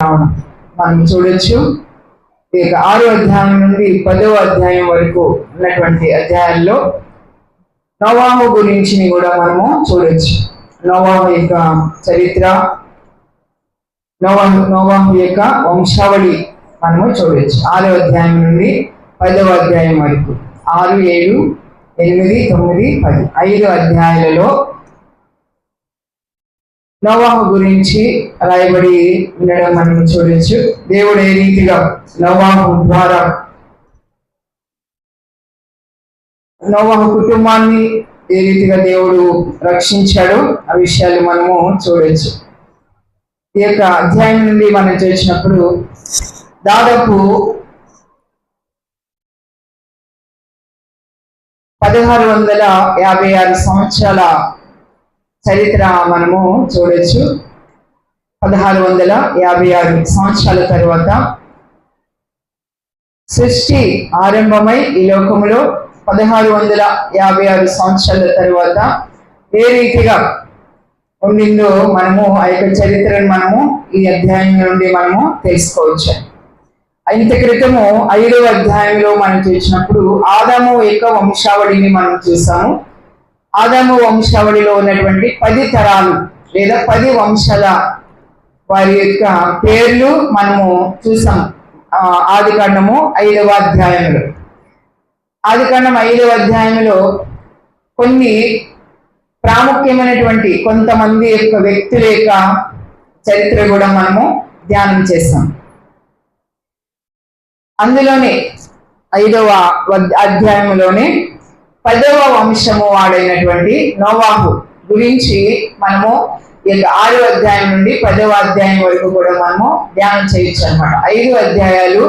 మనం చూడొచ్చు. ఇక 6వ అధ్యాయం నుండి 10వ అధ్యాయం వరకు ఉన్నటువంటి అధ్యాయాల్లో నోవాహు గురించి కూడా మనము చూడొచ్చు. నోవాహు యొక్క చరిత్ర, నోవాహు యొక్క వంశావళి మనము చూడొచ్చు. 6వ అధ్యాయం నుండి 10వ అధ్యాయం వరకు 6, 7, 8, 9, 10 5 అధ్యాయాలలో నోవాహు గురించి రాయబడి ఉండడం మనం చూడొచ్చు. దేవుడు ఏ రీతిగా నోవాహు ద్వారా నోవాహు కుటుంబాన్ని ఏ రీతిగా దేవుడు రక్షించాడో ఆ విషయాలు మనము చూడొచ్చు. ఈ యొక్క అధ్యాయం నుండి మనం చూసినప్పుడు దాదాపు 1656 సంవత్సరాల చరిత్ర మనము చూడొచ్చు. 1656 సంవత్సరాల తర్వాత సృష్టి ఆరంభమై ఈ లోకంలో 1656 సంవత్సరాల తర్వాత ఏ రీతిగా ఉండిందో మనము ఆ యొక్క చరిత్రను మనము ఈ అధ్యాయం నుండి మనము తెలుసుకోవచ్చు. ఇంత క్రితము 5వ అధ్యాయంలో మనం చూసినప్పుడు ఆదాము యొక్క వంశావళిని మనం చూసాము. ఆదాము వంశావళిలో ఉన్నటువంటి 10 తరాలు లేదా 10 వంశాల వారి యొక్క పేర్లు మనము చూసాం. ఆదికాండము 5వ అధ్యాయంలో. ఆదికాండం 5వ అధ్యాయంలో కొన్ని ప్రాముఖ్యమైనటువంటి కొంతమంది యొక్క వ్యక్తుల యొక్క చరిత్ర కూడా మనము ధ్యానం చేస్తాం. అందులోనే 5వ అధ్యాయంలోనే 10వ వంశము వాడైనటువంటి నోవాహు గురించి మనము ఈ 6వ అధ్యాయం నుండి 10వ అధ్యాయం వరకు కూడా మనము ధ్యానం చేయొచ్చు అన్నమాట. 5 అధ్యాయాలు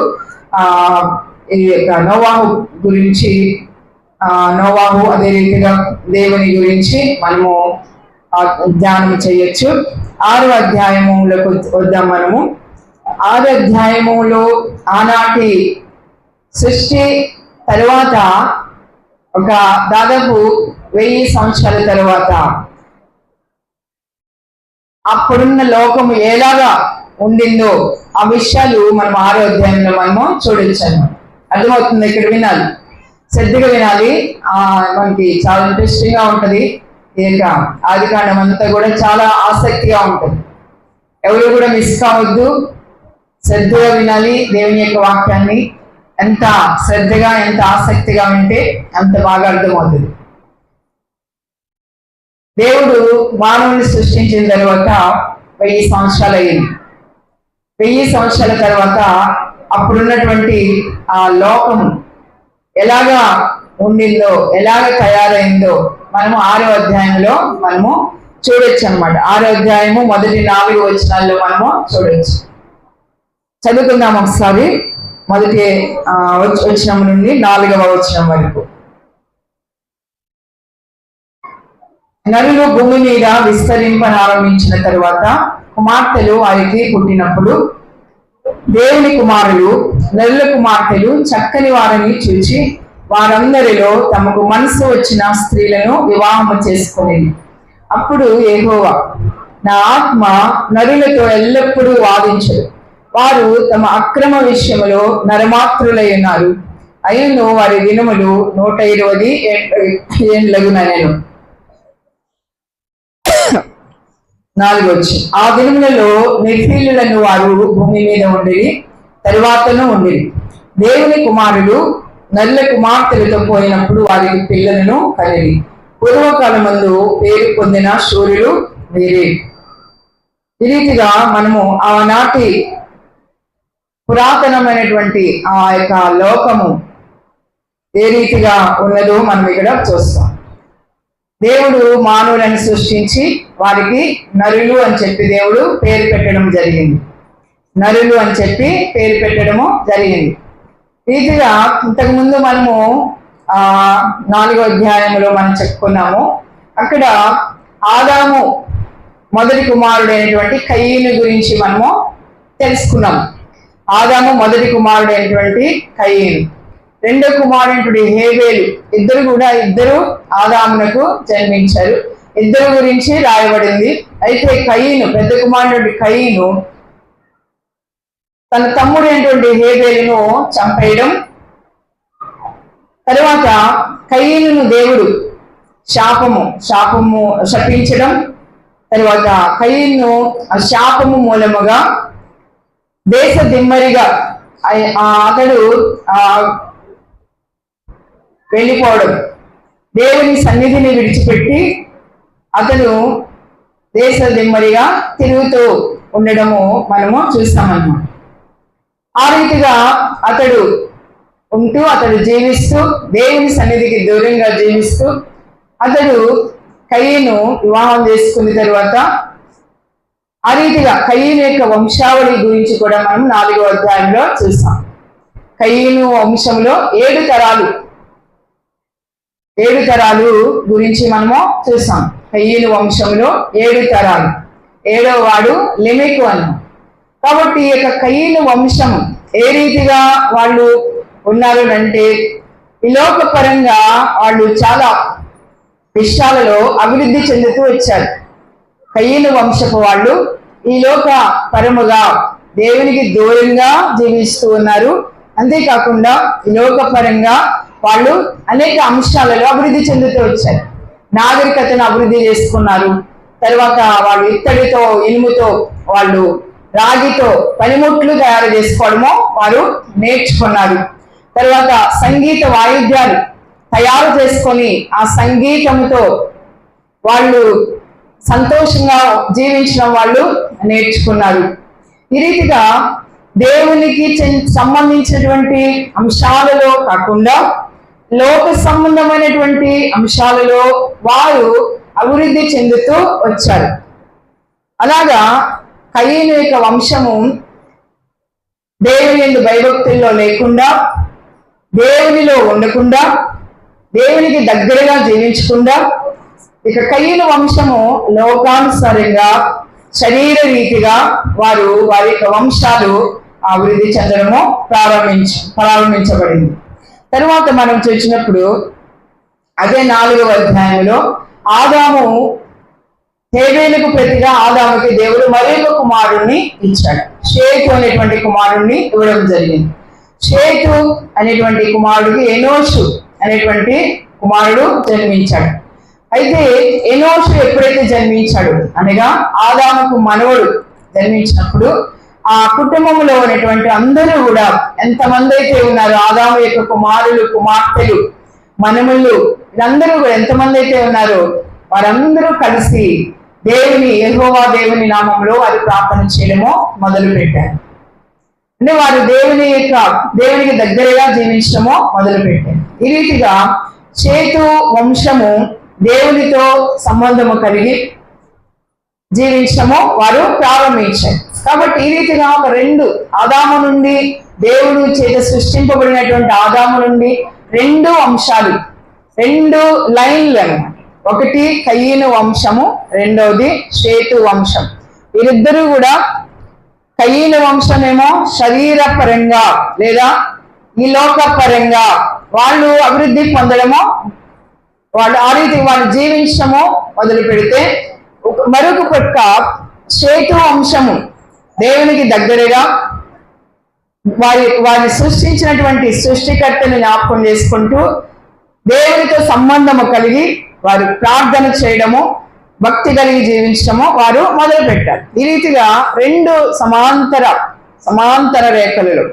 ఈ యొక్క నోవాహు గురించి, నోవాహు అదే రీతిగా దేవుని గురించి మనము ధ్యానం చేయొచ్చు. 6వ అధ్యాయములకు వద్దాం మనము. 6వ అధ్యాయములో ఆనాటి సృష్టి తర్వాత ఒక దాదాపు 1000 సంవత్సరాల తర్వాత అప్పుడున్న లోకము ఎలాగా ఉండిందో ఆ విషయాలు మనం 6వ అధ్యాయంలో మనము చూడొచ్చు. అర్థమవుతుంది? ఇక్కడ వినాలి, శ్రద్ధగా వినాలి. మనకి చాలా ఇంట్రెస్టింగ్ గా ఉంటది. ఈ యొక్క ఆదికాండం అంతా కూడా చాలా ఆసక్తిగా ఉంటుంది. ఎవరు కూడా మిస్ కావద్దు. శ్రద్ధగా వినాలి దేవుని యొక్క వాక్యాన్ని. ఎంత శ్రద్ధగా, ఎంత ఆసక్తిగా ఉంటే అంత బాగా అర్థమవుతుంది. దేవుడు మానవుని సృష్టించిన తర్వాత 1000 సంవత్సరాలు అయ్యింది. 1000 సంవత్సరాల తర్వాత అప్పుడున్నటువంటి ఆ లోకము ఎలాగా ఉండిందో, ఎలాగ తయారైందో మనము 6వ అధ్యాయంలో మనము చూడొచ్చు అన్నమాట. 6వ అధ్యాయము మొదటి 4 వచనాల్లో మనము చూడొచ్చు. చదువుకుందాం ఒకసారి. మొదటి వచనం నుండి 4వ వచనం వరకు. నరులు భూమి మీద విస్తరింపనారంభించిన తరువాత కుమార్తెలు వారికి పుట్టినప్పుడు దేవుని కుమారులు నరుల కుమార్తెలు చక్కని వారిని చూచి వారందరిలో తమకు మనసు వచ్చిన స్త్రీలను వివాహము చేసుకునేది. అప్పుడు యెహోవా, నా ఆత్మ నరులతో ఎల్లప్పుడూ వాదించదు. వారు తమ అక్రమ విషయములో నరమాత్రులై ఉన్నారు. అయినను వారి దినములు 120 ఏండ్లగునెను. 4 ఆ దినములలో నెఫీలులను వారు భూమి మీద ఉండిరి, తరువాతను ఉండిరి. దేవుని కుమారులు నల్ల కుమార్తెలతో పోయినప్పుడు వారికి పిల్లలను కనిరి. పూర్వకాలమందు పేరు పొందిన శూరులు వీరే. ఈ రీతిగా మనము ఆనాటి పురాతనమైనటువంటి ఆ యొక్క లోకము ఏ రీతిగా ఉన్నదో మనం ఇక్కడ చూస్తాం. దేవుడు మానవులను సృష్టించి వారికి నరులు అని చెప్పి దేవుడు పేరు పెట్టడం జరిగింది. నరులు అని చెప్పి పేరు పెట్టడము జరిగింది. రీతిగా ఇంతకుముందు మనము 4వ అధ్యాయంలో మనం చెప్పుకున్నాము. అక్కడ ఆదాము మొదటి కుమారుడైనటువంటి కయీను గురించి మనము తెలుసుకున్నాము. ఆదాము మొదటి కుమారుడైనటువంటి కయీను, రెండో కుమారుడు హేబేలు. ఇద్దరు ఆదామునకు జన్మించారు. ఇద్దరు గురించి రాయబడింది. అయితే కయీను, పెద్ద కుమారుడు కయీను తన తమ్ముడు అయినటువంటి హేబేలును చంపేయడం, తరువాత కయీనును దేవుడు శపించడం, తరువాత కయీను ఆ శాపము మూలముగా దేశ దిమ్మరిగా అతడు వెళ్ళిపోవడం, దేవుని సన్నిధిని విడిచిపెట్టి అతను దేశ దిమ్మరిగా తిరుగుతూ ఉండడము మనము చూస్తామన్నమాట. ఆ రీతిగా అతడు జీవిస్తూ దేవుని సన్నిధికి దూరంగా జీవిస్తూ అతడు కయీను వివాహం చేసుకున్న తరువాత ఆ రీతిగా కయీను యొక్క వంశావళి గురించి కూడా మనం 4వ అధ్యాయంలో చూస్తాం. కయీను వంశంలో 7 తరాలు గురించి మనము చూస్తాం. కయీను వంశంలో 7 తరాలు, 7వ వాడు లెమెకు అన్నాం. కాబట్టి ఈ యొక్క కయీను వంశం ఏ రీతిగా వాళ్ళు ఉన్నారు అంటే ఈ లోక పరంగా వాళ్ళు చాలా విషయాలలో అభివృద్ధి చెందుతూ వచ్చారు. కయీను వంశపు వాళ్ళు ఈ లోక పరముగా దేవునికి దూరంగా జీవిస్తూ ఉన్నారు. అంతేకాకుండా ఈ లోక పరంగా వాళ్ళు అనేక అంశాలలో అభివృద్ధి చెందుతూ వచ్చారు. నాగరికతను అభివృద్ధి చేసుకున్నారు. తర్వాత వాళ్ళు ఇత్తడితో, ఇనుముతో, వాళ్ళు రాగితో పనిముట్లు తయారు చేసుకోవడమో వారు నేర్చుకున్నారు. తర్వాత సంగీత వాయిద్యాలు తయారు చేసుకొని ఆ సంగీతంతో వాళ్ళు సంతోషంగా జీవించడం వాళ్ళు నేర్చుకున్నారు. ఈ రీతిగా దేవునికి సంబంధించినటువంటి అంశాలలో కాకుండా లోక సంబంధమైనటువంటి అంశాలలో వారు అభివృద్ధి చెందుతూ వచ్చారు. అలాగా కయీను యొక్క వంశము దేవుని యందు భయభక్తుల్లో లేకుండా, దేవునిలో ఉండకుండా, దేవునికి దగ్గరగా జీవించకుండా, ఇక కయీను వంశము లోకానుసారంగా శరీర రీతిగా వారి యొక్క వంశాలు అభివృద్ధి చెందడము ప్రారంభించబడింది. తరువాత మనం చూసినప్పుడు అదే 4వ అధ్యాయంలో ఆదాము హేబేలుకు ప్రతిగా ఆదాముకి దేవుడు మరొక కుమారుణ్ణి ఇచ్చాడు. షేతు అనేటువంటి కుమారుణ్ణి ఇవ్వడం జరిగింది. షేతు అనేటువంటి కుమారుడికి ఎనోషు అనేటువంటి కుమారుడు జన్మించాడు. అయితే ఎనోషు ఎప్పుడైతే జన్మించాడు అనగా ఆదాముకు మనవడు జన్మించినప్పుడు ఆ కుటుంబంలో ఉన్నటువంటి అందరూ కూడా ఎంతమంది అయితే ఉన్నారు, ఆదాము యొక్క కుమారులు, కుమార్తెలు, మనములు, వీళ్ళందరూ కూడా ఎంతమంది అయితే ఉన్నారో వారందరూ కలిసి యెహోవా దేవుని నామంలో వారు ప్రార్థన చేయడము మొదలు పెట్టారు. అంటే వారు దేవునికి దగ్గరగా జీవించడము మొదలు పెట్టారు. ఈ రీతిగా షేతు వంశము దేవునితో సంబంధము కలిగి జీవించడము వారు ప్రారంభించారు. కాబట్టి ఈ రీతిగా ఒక 2 ఆదాము నుండి దేవుడు చేత సృష్టింపబడినటువంటి ఆదాము నుండి 2 అంశాలు, 2 లైన్లు అన్నమాట. ఒకటి కయీను వంశము, రెండవది షేతు వంశం. వీరిద్దరూ కూడా కయీను వంశమేమో శరీర పరంగా లేదా ఈ లోక పరంగా వాళ్ళు అభివృద్ధి పొందడమో, వాళ్ళు ఆ రీతి వాళ్ళు జీవించడమో మొదలు పెడితే, మరొక పక్క షేతు వంశము దేవునికి దగ్గరగా వారిని సృష్టించినటువంటి సృష్టికర్తని జ్ఞాపకం చేసుకుంటూ దేవునితో సంబంధము కలిగి వారు ప్రార్థన చేయడము, భక్తి కలిగి జీవించడము వారు మొదలు పెట్టారు. ఈ రీతిగా 2 సమాంతర రేఖలు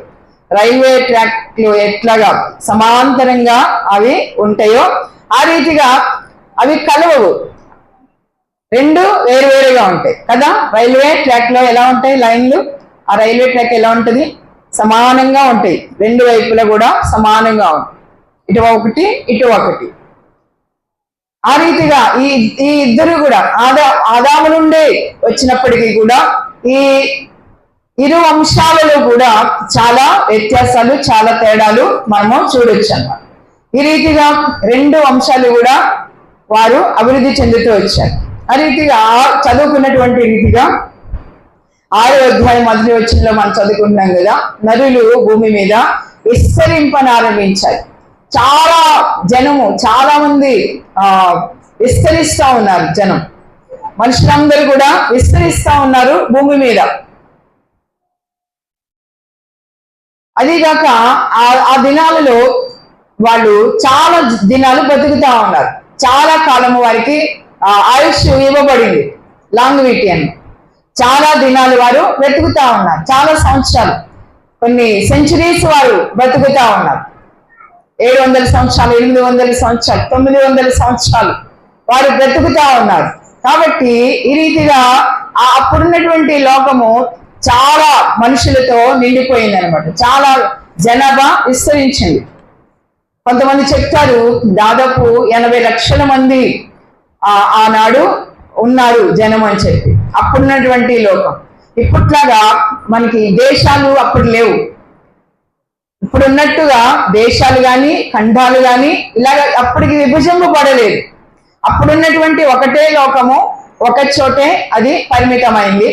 రైల్వే ట్రాక్లు ఎట్లాగా సమాంతరంగా అవి ఉంటాయో ఆ రీతిగా అవి కలవవు, 2 వేరువేరుగా ఉంటాయి కదా. రైల్వే ట్రాక్ లో ఎలా ఉంటాయి లైన్లు, ఆ రైల్వే ట్రాక్ ఎలా ఉంటుంది, సమానంగా ఉంటాయి, 2 వైపులా కూడా సమానంగా ఉంటాయి, ఇటు ఒకటి ఇటు ఒకటి. ఆ రీతిగా ఈ ఇద్దరు కూడా ఆదాము నుండి వచ్చినప్పటికీ కూడా ఈ ఇరు వంశాలలో కూడా చాలా వ్యత్యాసాలు, చాలా తేడాలు మనము చూడొచ్చు అన్నమాట. ఈ రీతిగా 2 వంశాలు కూడా వారు అభివృద్ధి చెందుతూ వచ్చారు. ఆ రీతిగా చదువుకున్నటువంటి రీతిగా 6వ అధ్యాయం మొదటి వచనంలో మనం చదువుకుంటున్నాం కదా, నరులు భూమి మీద విస్తరింపనారంభించాయి. చాలా జనము, చాలా మంది విస్తరిస్తా ఉన్నారు. మనుషులందరూ కూడా విస్తరిస్తా ఉన్నారు భూమి మీద. అదిగాక ఆ దినాలలో వాళ్ళు చాలా దినాలు బతుకుతా ఉన్నారు. చాలా కాలము వారికి ఆయుష్ ఇవ్వబడింది, లాంగ్విటీ అని. చాలా దినాలు వారు బ్రతుకుతా ఉన్నారు, చాలా సంవత్సరాలు, కొన్ని సెంచురీస్ వారు బ్రతుకుతా ఉన్నారు. 700 సంవత్సరాలు, 800 సంవత్సరాలు, 900 సంవత్సరాలు వారు బ్రతుకుతా ఉన్నారు. కాబట్టి ఈ రీతిగా అప్పుడున్నటువంటి లోకము చాలా మనుషులతో నిండిపోయింది అనమాట. చాలా జనాభా విస్తరించింది. కొంతమంది చెప్తారు దాదాపు 80 లక్షల మంది ఆనాడు ఉన్నారు జనం అని చెప్పి. అప్పుడున్నటువంటి లోకం. ఇప్పట్లాగా మనకి దేశాలు అప్పుడు లేవు. ఇప్పుడు ఉన్నట్టుగా దేశాలు కానీ ఖండాలు కానీ ఇలాగ అప్పటికి విభజింపబడలేదు. అప్పుడున్నటువంటి ఒకటే లోకము, ఒక చోటే అది పరిమితమైంది.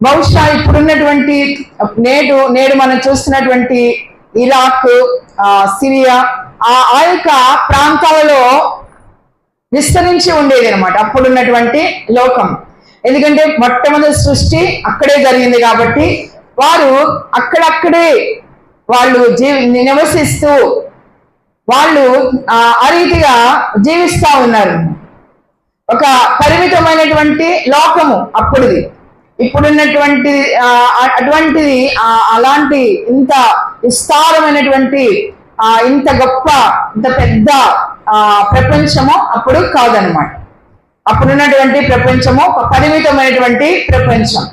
బహుశా ఇప్పుడున్నటువంటి నేడు మనం చూస్తున్నటువంటి ఇరాక్, సిరియా ఆ యొక్క ప్రాంతాలలో విస్తరించి ఉండేది అనమాట అప్పుడున్నటువంటి లోకం. ఎందుకంటే మొట్టమొదటి సృష్టి అక్కడే జరిగింది కాబట్టి వారు అక్కడక్కడే వాళ్ళు నివసిస్తూ వాళ్ళు ఆ రీతిగా జీవిస్తూ ఉన్నారు. ఒక పరిమితమైనటువంటి లోకము అప్పుడుది. ఇప్పుడున్నటువంటి అటువంటిది అలాంటి ఇంత విస్తారమైనటువంటి ఇంత గొప్ప ఇంత పెద్ద ప్రపంచము అప్పుడు కాదనమాట. అప్పుడున్నటువంటి ప్రపంచము ఒక పరిమితమైనటువంటి ప్రపంచం.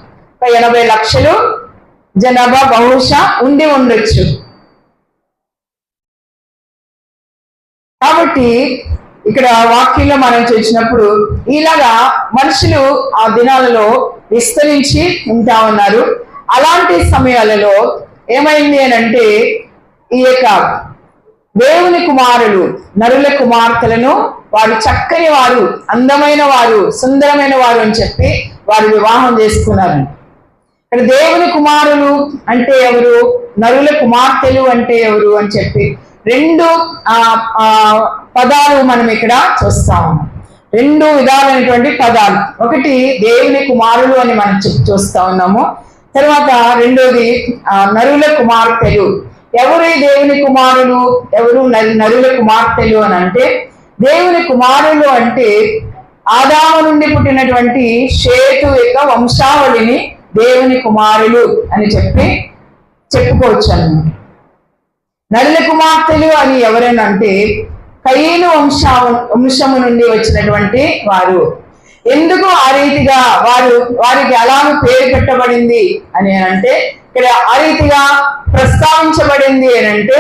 80 లక్షలు జనాభా బహుశా ఉండి ఉండొచ్చు. కాబట్టి ఇక్కడ వాక్యంలో మనం చూసినప్పుడు ఇలాగా మనుషులు ఆ దినాలలో విస్తరించి ఉంటా ఉన్నారు. అలాంటి సమయాలలో ఏమైంది అని అంటే ఈ యొక్క దేవుని కుమారులు నరుల కుమార్తెలను వారు చక్కని వారు, అందమైన వారు, సుందరమైన వారు అని చెప్పి వారు వివాహం చేసుకున్నారు. ఇక్కడ దేవుని కుమారులు అంటే ఎవరు, నరుల కుమార్తెలు అంటే ఎవరు అని చెప్పి రెండు పదాలు మనం ఇక్కడ చూస్తా ఉన్నాం. రెండు విధాలైనటువంటి పదాలు. ఒకటి దేవుని కుమారులు అని మనం చూస్తా ఉన్నాము. తర్వాత రెండోది నరుల కుమార్తెలు. ఎవరు దేవుని కుమారులు, ఎవరు నరుల కుమార్తెలు అని అంటే, దేవుని కుమారులు అంటే ఆదాము నుండి పుట్టినటువంటి షేతు యొక్క వంశావళిని దేవుని కుమారులు అని చెప్పుకోవచ్చు అన్నమాట. నరుల కుమార్తెలు అని ఎవరైనా కయీను వంశము నుండి వచ్చినటువంటి వారు. ఎందుకు ఆ రీతిగా వారికి అలాగే పేరు పెట్టబడింది అని అంటే, ఇక్కడ ఆ రీతిగా ప్రస్తావించబడింది అని అంటే,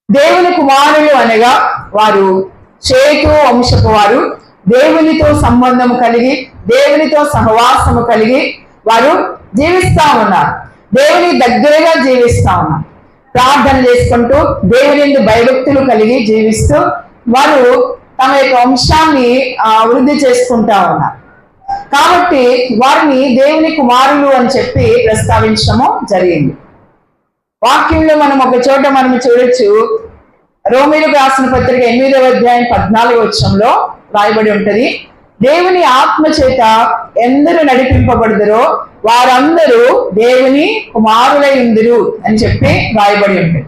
దేవుని కుమారులు అనగా వారు షేతు వంశపు వారు, దేవునితో సంబంధం కలిగి దేవునితో సహవాసము కలిగి వారు జీవిస్తా ఉన్నారు. దేవుని దగ్గరగా జీవిస్తా ఉన్నారు. ప్రార్థన చేసుకుంటూ దేవుని భయభక్తులు కలిగి జీవిస్తూ వారు తమ యొక్క వంశాన్ని వృద్ధి చేసుకుంటా ఉన్నారు. కాబట్టి వారిని దేవుని కుమారులు అని చెప్పి ప్రస్తావించడము జరిగింది. వాక్యంలో మనం ఒక చోట మనం చూడొచ్చు. రోమీయులకు రాసిన పత్రిక 8వ అధ్యాయం 14వ వచనంలో రాయబడి ఉంటది, దేవుని ఆత్మ చేత ఎందరు నడిపింపబడుదురో వారందరూ దేవుని కుమారులై ఉందురు అని చెప్పి రాయబడి ఉంటుంది.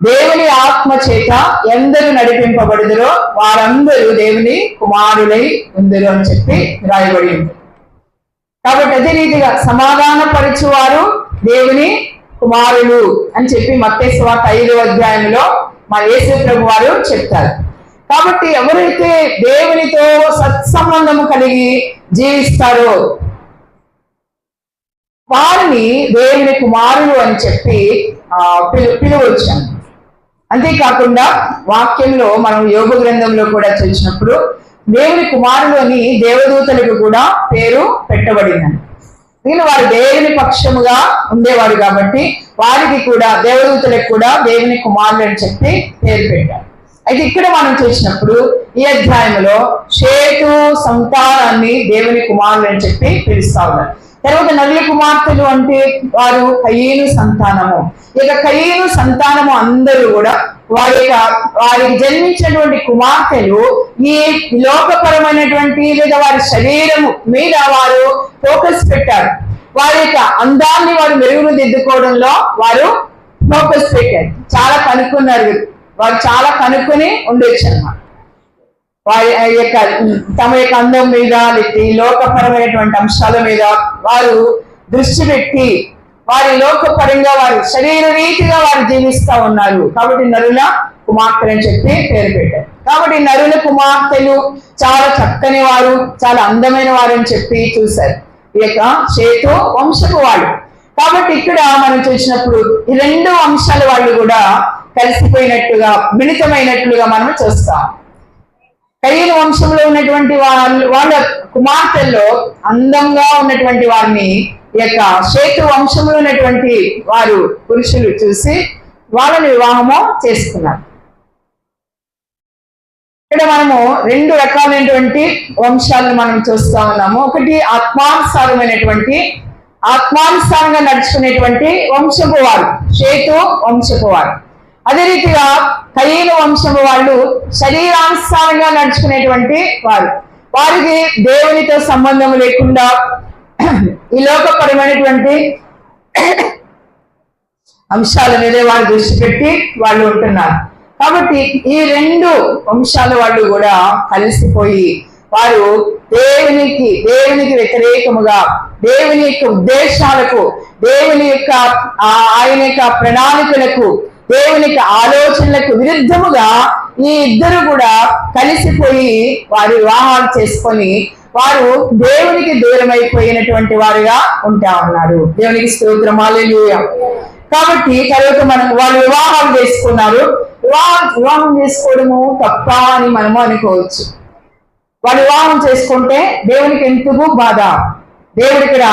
దేవుని ఆత్మ చేత ఎందరు నడిపింపబడుదురో వారందరూ దేవుని కుమారులై ఉందురు అని చెప్పి రాయబడి ఉంటుంది. కాబట్టి అదే రీతిగా సమాధానపరచువారు దేవుని కుమారులు అని చెప్పి మత్తయి సువార్త 5వ అధ్యాయంలో మన యేసు ప్రభు వారు చెప్తారు. కాబట్టి ఎవరైతే దేవునితో సత్సంబంధము కలిగి జీవిస్తారో వారిని దేవుని కుమారులు అని చెప్పి పిలువచ్చు. అంతేకాకుండా వాక్యంలో మనం యోగ గ్రంథంలో కూడా చూసినప్పుడు దేవుని కుమారులు అని దేవదూతలకు కూడా పేరు పెట్టబడిందని. దీని వారు దేవుని పక్షముగా ఉండేవారు కాబట్టి వారికి కూడా దేవదూతలకు కూడా దేవుని కుమారులు అని చెప్పి పేరు పెట్టారు. అయితే ఇక్కడ మనం చూసినప్పుడు ఈ అధ్యాయంలో షేతు సంతానాన్ని దేవుని కుమారులు అని చెప్పి పిలుస్తా ఉన్నారు. తర్వాత నరుల కుమార్తెలు అంటే వారు కయీను సంతానము. ఇక కయీను సంతానము అందరూ కూడా వారికి జన్మించినటువంటి కుమార్తెలు ఈ లోకపరమైనటువంటి లేదా వారి శరీరము మీద వారు ఫోకస్ పెట్టారు. వారి యొక్క అందాన్ని వారు మెరుగుదిద్దుకోవడంలో వారు ఫోకస్ పెట్టారు. చాలా కనుక్కున్నారు, వారు చాలా కనుక్కొని ఉండొచ్చు అన్నమాట. వారి యొక్క తమ యొక్క అందం మీద ఈ లోకపరమైనటువంటి అంశాల మీద వారు దృష్టి పెట్టి వారి లోకపరంగా వారు శరీర రీతిగా వారు జీవిస్తా ఉన్నారు. కాబట్టి నరుల కుమార్తెలు అని చెప్పి పేరు పెట్టారు. కాబట్టి నరుల కుమార్తెలు చాలా చక్కని వారు, చాలా అందమైన వారు అని చెప్పి చూశారు ఈ యొక్క షేతు వంశపు వాళ్ళు. కాబట్టి ఇక్కడ మనం చూసినప్పుడు ఈ రెండు వంశాల వాళ్ళు కూడా కలిసిపోయినట్టుగా మిళితమైనట్లుగా మనం చూస్తాం. కయీను వంశంలో ఉన్నటువంటి వాళ్ళ కుమార్తెల్లో అందంగా ఉన్నటువంటి వారిని ఈ యొక్క షేతు వంశంలో ఉన్నటువంటి వారు పురుషులు చూసి వాళ్ళని వివాహము చేసుకున్నారు. ఇక్కడ మనము రెండు రకాలైనటువంటి వంశాలను మనం చూస్తా ఉన్నాము. ఒకటి ఆత్మానుసారంగా నడుచుకునేటువంటి వంశపు వారు, షేతు వంశపు వారు. అదే రీతిగా కయీను వంశపు వాళ్ళు శరీరానుసారంగా నడుచుకునేటువంటి వారు. వారికి దేవునితో సంబంధం లేకుండా ఈ లోకపరమైనటువంటి అంశాల మీదే వారు దృష్టి పెట్టి వాళ్ళు ఉంటున్నారు. కాబట్టి ఈ రెండు వంశాల వాళ్ళు కూడా కలిసిపోయి వారు దేవునికి వ్యతిరేకముగా, దేవుని యొక్క ఉద్దేశాలకు, దేవుని యొక్క ఆయన యొక్క ప్రణాళికలకు, దేవుని యొక్క ఆలోచనలకు విరుద్ధముగా ఈ ఇద్దరు కూడా కలిసిపోయి వారు వివాహాలు చేసుకొని వారు దేవునికి దూరమైపోయినటువంటి వారుగా ఉంటా ఉన్నారు. దేవునికి స్తోత్రం, హల్లెలూయా. కాబట్టి తర్వాత వాళ్ళు వివాహాలు చేసుకున్నారు. వివాహం చేసుకోవడము తప్ప అని మనము అనుకోవచ్చు. వాళ్ళు వివాహం చేసుకుంటే దేవునికి ఎందుకు బాధ? దేవుడు ఇక్కడ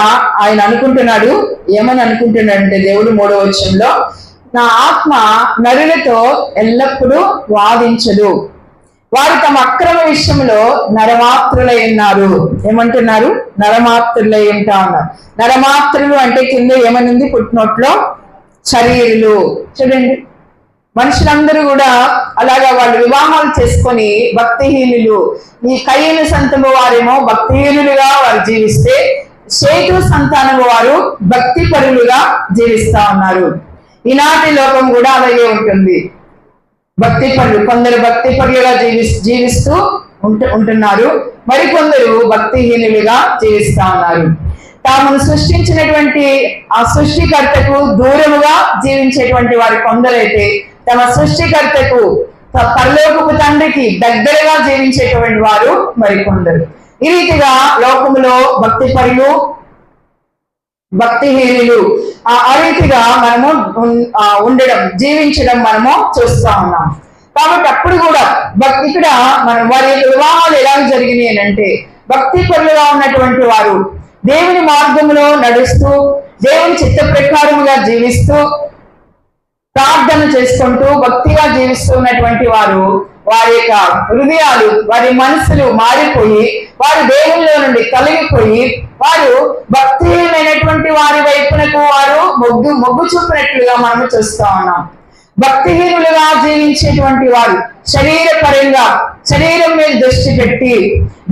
ఆయన అనుకుంటున్నాడు, ఏమని అనుకుంటున్నాడంటే దేవుడు 3వ వచనంలో, నా ఆత్మ నరులతో ఎల్లప్పుడూ వాదించదు, వారు తమ అక్రమ విషయంలో నరమాత్రులై ఉన్నారు. ఏమంటున్నారు? నరమాత్రులై ఉంటా ఉన్నారు. నరమాత్రులు అంటే కింద ఏమనుంది పుట్టినోట్లో శరీరులు. చూడండి, మనుషులందరూ కూడా అలాగా వాళ్ళు వివాహాలు చేసుకొని భక్తిహీనులు. ఈ కయీను సంతము వారేమో భక్తిహీనులుగా వారు జీవిస్తే, షేతు సంతానము వారు భక్తి పరులుగా జీవిస్తా ఉన్నారు. ఈనాటి లోకం కూడా అలాగే ఉంటుంది. భక్తి పరులు, కొందరు భక్తి పరులుగా జీవిస్తూ ఉంటున్నారు, మరికొందరు భక్తిహీనులుగా జీవిస్తా ఉన్నారు. తాము సృష్టించినటువంటి ఆ సృష్టికర్తకు దూరముగా జీవించేటువంటి వారు కొందరైతే, తమ సృష్టికర్తకు పరలోకపు తండ్రికి దగ్గరగా జీవించేటువంటి వారు మరికొందరు. ఈ రీతిగా లోకములో భక్తి పరులు, భక్తిహీనులు ఆ రీతిగా మనము ఉండడం, జీవించడం మనము చూస్తా ఉన్నాం. కాబట్టి అప్పుడు కూడా ఇక్కడ మనం వారి వివాహాలు ఎలా జరిగినాయి అంటే, భక్తి పరులుగా ఉన్నటువంటి వారు దేవుని మార్గంలో నడుస్తూ, దేవుని చిత్త ప్రకారముగా జీవిస్తూ, ప్రార్థన చేసుకుంటూ భక్తిగా జీవిస్తూ ఉన్నటువంటి వారు, వారి యొక్క హృదయాలు, వారి మనసులు మారిపోయి వారు దేవునిలో నుండి కలిగిపోయి వారు భక్తిహీనమైనటువంటి వారి వైపునకు వారు మొగ్గు చూపినట్లుగా మనము చూస్తా ఉన్నాం. భక్తిహీనులుగా జీవించేటువంటి వారు శరీరం మీద దృష్టి పెట్టి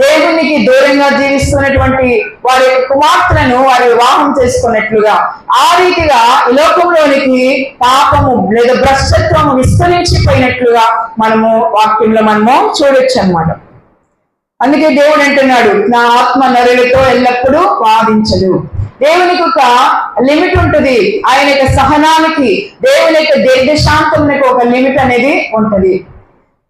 దేవునికి దూరంగా జీవిస్తున్నటువంటి వారి యొక్క కుమార్తెలను వారు వివాహం చేసుకున్నట్లుగా, ఆ రీతిగా ఈ లోకంలోనికి పాపము లేదా భ్రష్టత్వము విస్తరించిపోయినట్లుగా మనము వాక్యంలో మనము చూడొచ్చు అన్నమాట. అందుకే దేవుడు అంటున్నాడు, నా ఆత్మ నరులతో ఎల్లప్పుడూ వాదించదు. దేవునికి ఒక లిమిట్ ఉంటుంది. ఆయన యొక్క సహనానికి, దేవుని యొక్క దీర్ఘశాంతమునకు ఒక లిమిట్ అనేది ఉంటది.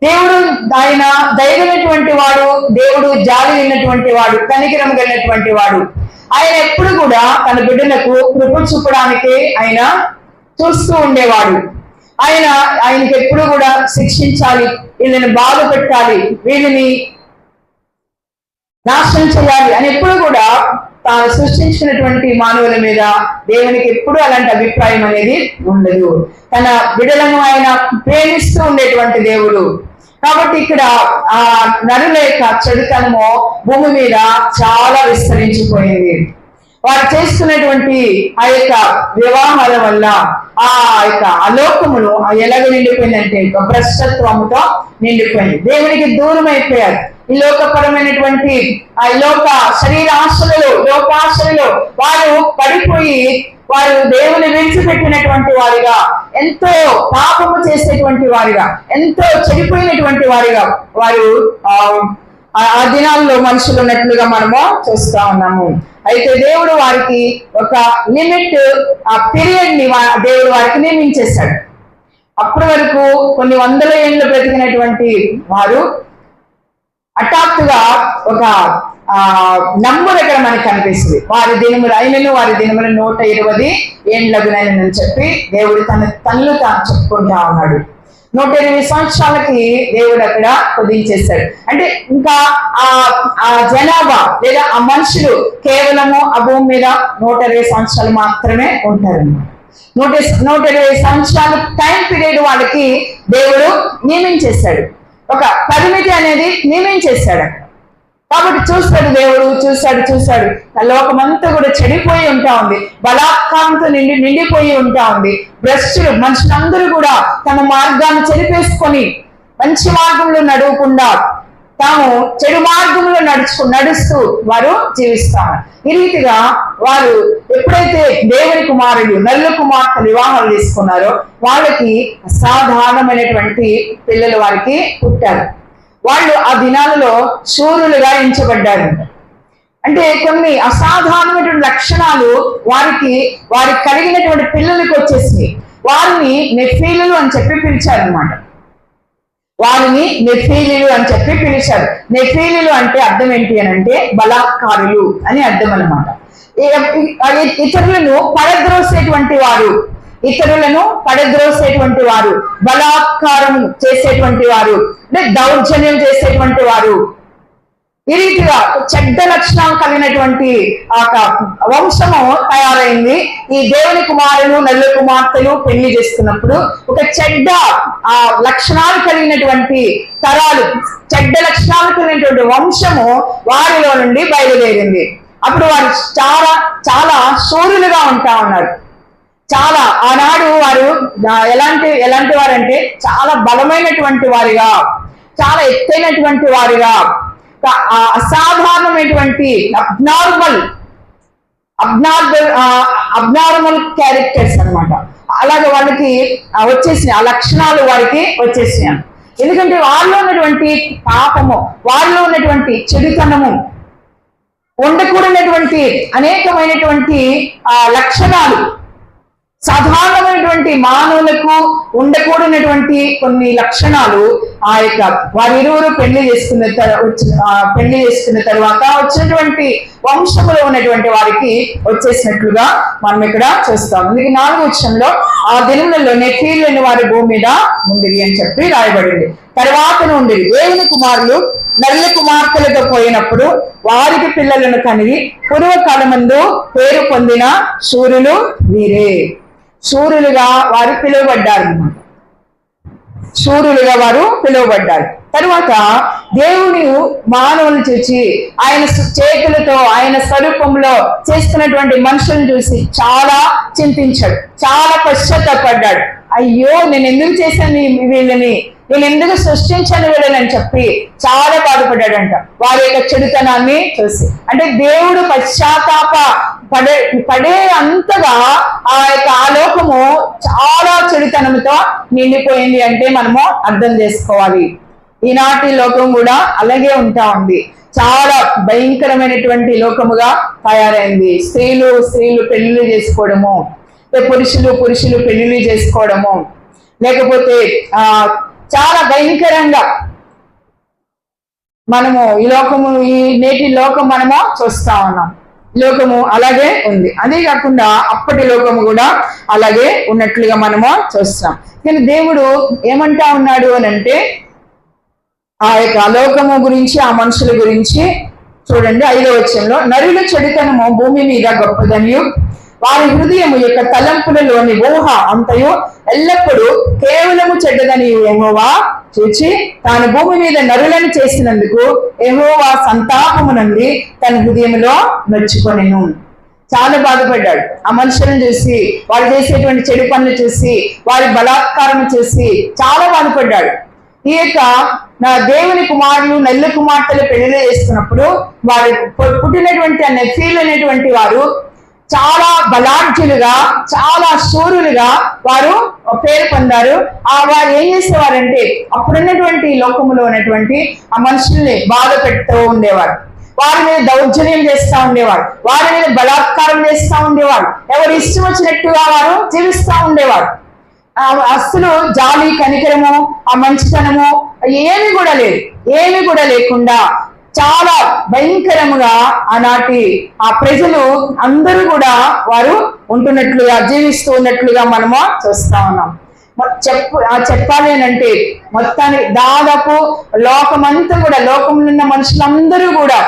దేవుడు ఆయన దయగలిగినటువంటి వాడు, దేవుడు జాలి ఉన్నటువంటి వాడు, కనికరం కలిగినటువంటి వాడు. ఆయన ఎప్పుడు కూడా తన బిడ్డలకు కృప చూపడానికి ఆయన చూస్తూ ఉండేవాడు. ఆయనకి ఎప్పుడు కూడా శిక్షించాలి, వీళ్ళని బాధ పెట్టాలి, వీళ్ళని నాశనం చేయాలి అని ఎప్పుడు కూడా తాను సృష్టించినటువంటి మానవుల మీద దేవునికి ఎప్పుడు అలాంటి అభిప్రాయం అనేది ఉండదు. తన బిడ్డలను ఆయన ప్రేమిస్తూ ఉండేటువంటి దేవుడు. కాబట్టి ఇక్కడ ఆ నరుల యొక్క చెడుతనము భూమి మీద చాలా విస్తరించిపోయింది. వారు చేసుకున్నటువంటి ఆ యొక్క వివాహాల వల్ల ఆ యొక్క అలోకమును ఎలాగ నిండిపోయిందంటే భ్రష్టత్వముతో నిండిపోయింది. దేవునికి దూరం అయిపోయారు. ఈ లోకపరమైనటువంటి ఆ లోక శరీరాశలలో లోకాశలలో వారు పడిపోయి వారు దేవుని విడిచిపెట్టినటువంటి వారిగా, ఎంతో పాపము చేసేటువంటి వారిగా, ఎంతో చెడిపోయినటువంటి వారిగా వారు ఆ దినాల్లో మనుషులు ఉన్నట్లుగా మనము చూస్తా ఉన్నాము. అయితే దేవుడు వారికి ఒక లిమిట్, ఆ పీరియడ్ ని దేవుడు వారికి నియమించేశాడు. అప్పటి వరకు కొన్ని వందల ఏళ్ళు బ్రతికినటువంటి వారు హఠాత్తుగా ఒక నంబర్ ఇక్కడ మనకు కనిపిస్తుంది. వారి దినములు అయినను వారి దినములు 120 ఏండ్లగునని చెప్పి దేవుడు తనను తాను చెప్పుకుంటా ఉన్నాడు. 120 సంవత్సరాలకి దేవుడు అక్కడ కుదించేశాడు. అంటే ఇంకా ఆ జనాభా లేదా ఆ మనుషులు కేవలము ఆ భూమి మీద 120 సంవత్సరాలు మాత్రమే ఉంటారు. 120 సంవత్సరాల టైం పీరియడ్ వాళ్ళకి దేవుడు నియమించేశాడు. ఒక పరిమితి అనేది నియమించేశాడు. కాబట్టి చూస్తాడు దేవుడు, చూస్తాడు ఆ లోకమంతా కూడా చెడిపోయి ఉంటా ఉంది, బలాత్కారంతో నిండిపోయి ఉంటా ఉంది. భ్రష్టులు మనుషులందరూ కూడా తమ మార్గాన్ని చెరిపేసుకొని మంచి మార్గంలో నడవకుండా తాము చెడు మార్గంలో నడుస్తూ వారు జీవిస్తారు. ఈ రీతిగా వారు ఎప్పుడైతే దేవుని కుమారులు నల్ల కుమార్తెలు వివాహాలు చేసుకున్నారో వాళ్ళకి అసాధారణమైనటువంటి పిల్లలు వారికి పుట్టారు. వాళ్ళు ఆ దినాలలో శూరులుగా ఎంచబడ్డారు. అంటే కొన్ని అసాధారణమైనటువంటి లక్షణాలు వారికి కలిగినటువంటి పిల్లలకి వచ్చేసి వారిని నెఫీలు అని చెప్పి పిలిచారనమాట. వారిని నెఫీలు అని చెప్పి పిలిచారు. నెఫీలు అంటే అర్థం ఏంటి అని అంటే బలాత్కారులు అని అర్థం అనమాట. ఇతరులను పడద్రోసేటువంటి వారు, బలాత్కారం చేసేటువంటి వారు, అంటే దౌర్జన్యం చేసేటువంటి వారు, ఈ రీతిగా చెడ్డ లక్షణాలు కలిగినటువంటి వంశము తయారైంది. ఈ దేవుని కుమారులు నల్ల కుమార్తెలు పెళ్లి చేస్తున్నప్పుడు ఒక చెడ్డ లక్షణాలు కలిగినటువంటి తరాలు, చెడ్డ లక్షణాలు కలిగినటువంటి వంశము వారిలో నుండి బయలుదేరింది. అప్పుడు వారు చాలా చాలా శూరులుగా ఉంటా ఉన్నారు. చాలా ఆనాడు వారు ఎలాంటి వారంటే చాలా బలమైనటువంటి వారిగా, చాలా ఎత్తైనటువంటి వారిగా, అసాధారణమైనటువంటి అబ్నార్మల్ క్యారెక్టర్స్ అనమాట. అలాగే వాళ్ళకి వచ్చేసినాయి, ఆ లక్షణాలు వారికి వచ్చేసినాయి. ఎందుకంటే వాళ్ళలో ఉన్నటువంటి పాపము, వాళ్ళలో ఉన్నటువంటి చెడుతనము, ఉండకూడనటువంటి అనేకమైనటువంటి లక్షణాలు, సాధారణమైనటువంటి మానవులకు ఉండకూడనటువంటి కొన్ని లక్షణాలు ఆ యొక్క వారిరువురు పెళ్లి చేసుకున్న తర్వాత వచ్చినటువంటి వంశంలో ఉన్నటువంటి వారికి వచ్చేసినట్లుగా మనం ఇక్కడ చూస్తాం. అందుకే 4వ వచనంలో ఆ దినములలో నెఫీలు వారి భూమి మీద ఉండిరి అని చెప్పి రాయబడింది. తర్వాత నుండి దేవుని కుమారులు నల్ల కుమార్తెలతో పోయినప్పుడు వారికి పిల్లలను కనిగి పూర్వకాలమందు పేరు పొందిన శూరులు వీరే. శూరులుగా వారు పిలువబడ్డారు. తరువాత దేవుని మానవులు చూసి ఆయన చేతులతో ఆయన స్వరూపంలో చేస్తున్నటువంటి మనుషులను చూసి చాలా చింతించాడు, చాలా పశ్చాత్తాపడ్డాడు. అయ్యో నేను ఎందుకు చేశాను వీళ్ళని, నేను ఎందుకు సృష్టించను వీళ్ళని చెప్పి చాలా బాధపడ్డాడంట వారి యొక్క చెడుతనాన్ని చూసి. అంటే దేవుడు పశ్చాత్తాప పడే అంతగా ఆ యొక్క ఆలోకము చాలా చెడుతనంతో నిండిపోయింది అంటే మనము అర్థం చేసుకోవాలి. ఈనాటి లోకం కూడా అలాగే ఉంటా ఉంది, చాలా భయంకరమైనటువంటి లోకముగా తయారైంది. స్త్రీలు పెళ్లిళ్ళు చేసుకోవడము, పురుషులు పెళ్లిళ్ళు చేసుకోవడము, లేకపోతే చాలా భయంకరంగా మనము ఈ నేటి లోకం మనము చూస్తా ఉన్నాం. లోకము అలాగే ఉంది. అదే కాకుండా అప్పటి లోకము కూడా అలాగే ఉన్నట్లుగా మనము చూస్తాం. కానీ దేవుడు ఏమంటా ఉన్నాడు అని అంటే ఆ యొక్క లోకము గురించి, ఆ మనుషుల గురించి చూడండి. 5వ వచనంలో నరుల చెడుతనము భూమి మీద గొప్పదనియు వారి హృదయము యొక్క తలంపులలోని ఊహ అంతయు ఎల్లప్పుడూ కేవలము చెడ్డదని యెహోవా చూచి తాను భూమి మీద నరులను చేసినందుకు యెహోవా సంతాపము నుండి తన హృదయంలో నొచ్చుకొనెను. చాలా బాధపడ్డాడు. ఆ మనుషులను చూసి, వాళ్ళు చేసేటువంటి చెడు పనులు చూసి, వారి బలాత్కారం చూసి చాలా బాధపడ్డాడు. ఈ యొక్క నా దేవుని కుమారులు నెల్ల కుమార్తెలు పెళ్లి చేస్తున్నప్పుడు వారు పుట్టినటువంటి ఆ నెఫీలు అనేటువంటి వారు చాలా బలాఢ్యులుగా, చాలా శూరులుగా వారు పేరు పొందారు. వారు ఏం చేసేవారంటే అప్పుడున్నటువంటి లోకములో ఉన్నటువంటి ఆ మనుషుల్ని బాధ పెడుతూ ఉండేవారు, వారి మీద దౌర్జన్యం చేస్తూ ఉండేవారు, వారి మీద బలాత్కారం చేస్తూ ఉండేవారు, ఎవరు ఇష్టం వచ్చినట్టుగా వారు జీవిస్తూ ఉండేవారు. అస్సలు జాలి కనికరము ఆ మంచితనము ఏమి కూడా లేకుండా చాలా భయంకరముగా ఆనాటి ఆ ప్రజలు అందరూ కూడా వారు ఉంటున్నట్లుగా, జీవిస్తూ ఉన్నట్లుగా మనము చూస్తా ఉన్నాం. చెప్పాలి అని అంటే మొత్తానికి దాదాపు లోకమంతా కూడా, లోకంలో ఉన్న మనుషులందరూ కూడా